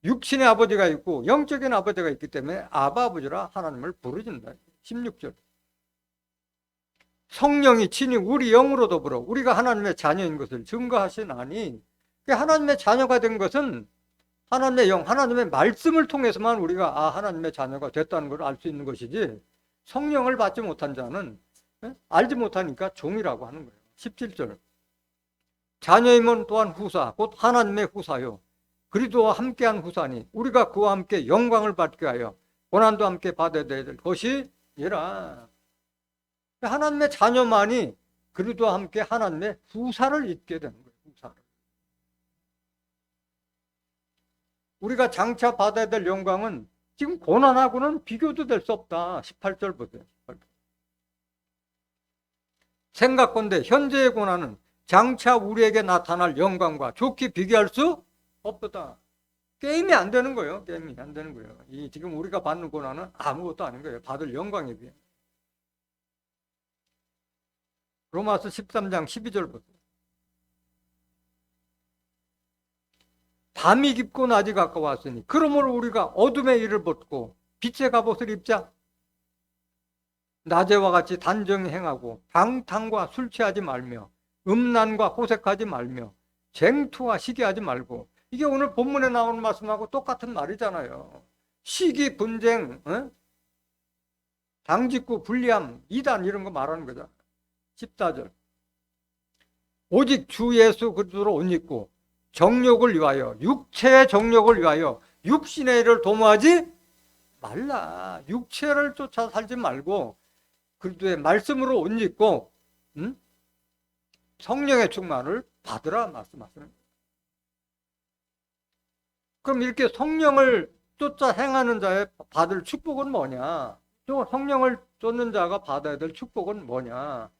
육신의 아버지가 있고 영적인 아버지가 있기 때문에 아바 아버지라 하나님을 부르짖는다. 16절. 성령이 친히 우리 영으로 더불어 우리가 하나님의 자녀인 것을 증거하시나니. 하나님의 자녀가 된 것은 하나님의 영, 하나님의 말씀을 통해서만 우리가 하나님의 자녀가 됐다는 걸 알 수 있는 것이지, 성령을 받지 못한 자는 알지 못하니까 종이라고 하는 거예요. 17절. 자녀임은 또한 후사, 곧 하나님의 후사요. 그리스도와 함께한 후사니 우리가 그와 함께 영광을 받게 하여 고난도 함께 받아야 될 것이니라. 하나님의 자녀만이 그리스도와 함께 하나님의 후사를 입게 되는 거예요. 후사를. 우리가 장차 받아야 될 영광은 지금 고난하고는 비교도 될 수 없다. 18절 보세요. 18절. 생각건대 현재의 고난은 장차 우리에게 나타날 영광과 좋게 비교할 수 없다. 게임이 안 되는 거예요. 게임이 안 되는 거예요. 지금 우리가 받는 고난은 아무것도 아닌 거예요. 받을 영광에 비해. 로마서 13장 12절 보세요. 밤이 깊고 낮이 가까웠으니 그러므로 우리가 어둠의 일을 벗고 빛의 갑옷을 입자. 낮에와 같이 단정히 행하고 방탕과 술 취하지 말며 음란과 호색하지 말며 쟁투와 시기하지 말고. 이게 오늘 본문에 나오는 말씀하고 똑같은 말이잖아요. 시기, 분쟁, 당직구, 불리함, 이단 이런 거 말하는 거잖아요. 14절. 오직 주 예수 그리스도로 옷 입고 정욕을 위하여, 육체의 정욕을 위하여 육신의 일을 도모하지 말라. 육체를 쫓아 살지 말고 그리스도의 말씀으로 옷 입고 성령의 충만을 받으라 말씀하시는 거예요. 그럼 이렇게 성령을 쫓아 행하는 자의 받을 축복은 뭐냐? 또 성령을 쫓는 자가 받아야 될 축복은 뭐냐?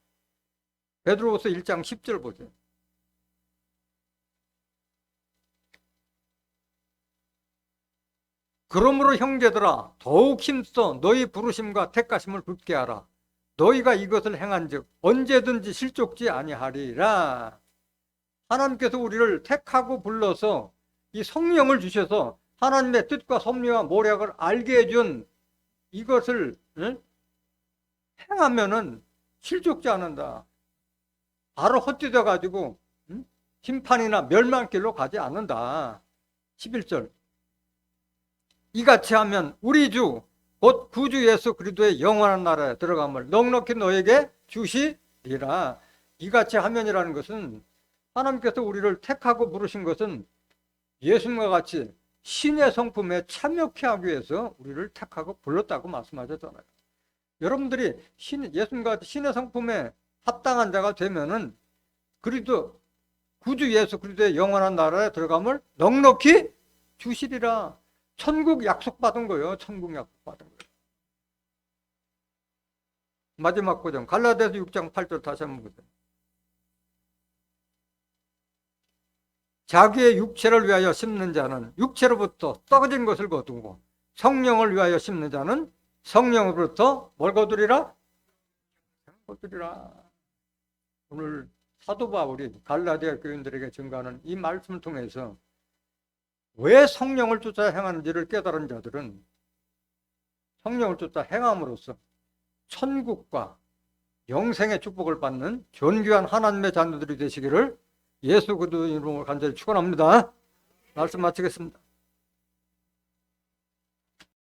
베드로후서 1장 10절 보세요. 그러므로 형제들아 더욱 힘써 너희 부르심과 택하심을 굳게 하라. 너희가 이것을 행한즉 언제든지 실족지 아니하리라. 하나님께서 우리를 택하고 불러서 이 성령을 주셔서 하나님의 뜻과 섭리와 모략을 알게 해준 이것을 행하면은 실족지 않는다. 바로 헛디뎌 가지고 심판이나 멸망길로 가지 않는다. 11절. 이같이 하면 우리 주 곧 구주 예수 그리스도의 영원한 나라에 들어감을 넉넉히 너에게 주시리라. 이같이 하면이라는 것은 하나님께서 우리를 택하고 부르신 것은 예수님과 같이 신의 성품에 참여케 하기 위해서 우리를 택하고 불렀다고 말씀하셨잖아요. 여러분들이 예수님과 같이 신의 성품에 합당한 자가 되면은 그리스도 구주 예수 그리스도의 영원한 나라에 들어감을 넉넉히 주시리라. 천국 약속받은 거예요. 천국 약속받은 거예요. 마지막 구절 갈라디아서 6장 8절 다시 한번 보세요. 자기의 육체를 위하여 심는 자는 육체로부터 썩어진 것을 거두고 성령을 위하여 심는 자는 성령으로부터 뭘 거두리라? 거두리라. 오늘 사도 바울이 갈라디아 교인들에게 증거하는 이 말씀을 통해서 왜 성령을 쫓아 행하는지를 깨달은 자들은 성령을 쫓아 행함으로써 천국과 영생의 축복을 받는 존귀한 하나님의 자녀들이 되시기를 예수 그리스도 이름으로 간절히 축원합니다. 말씀 마치겠습니다.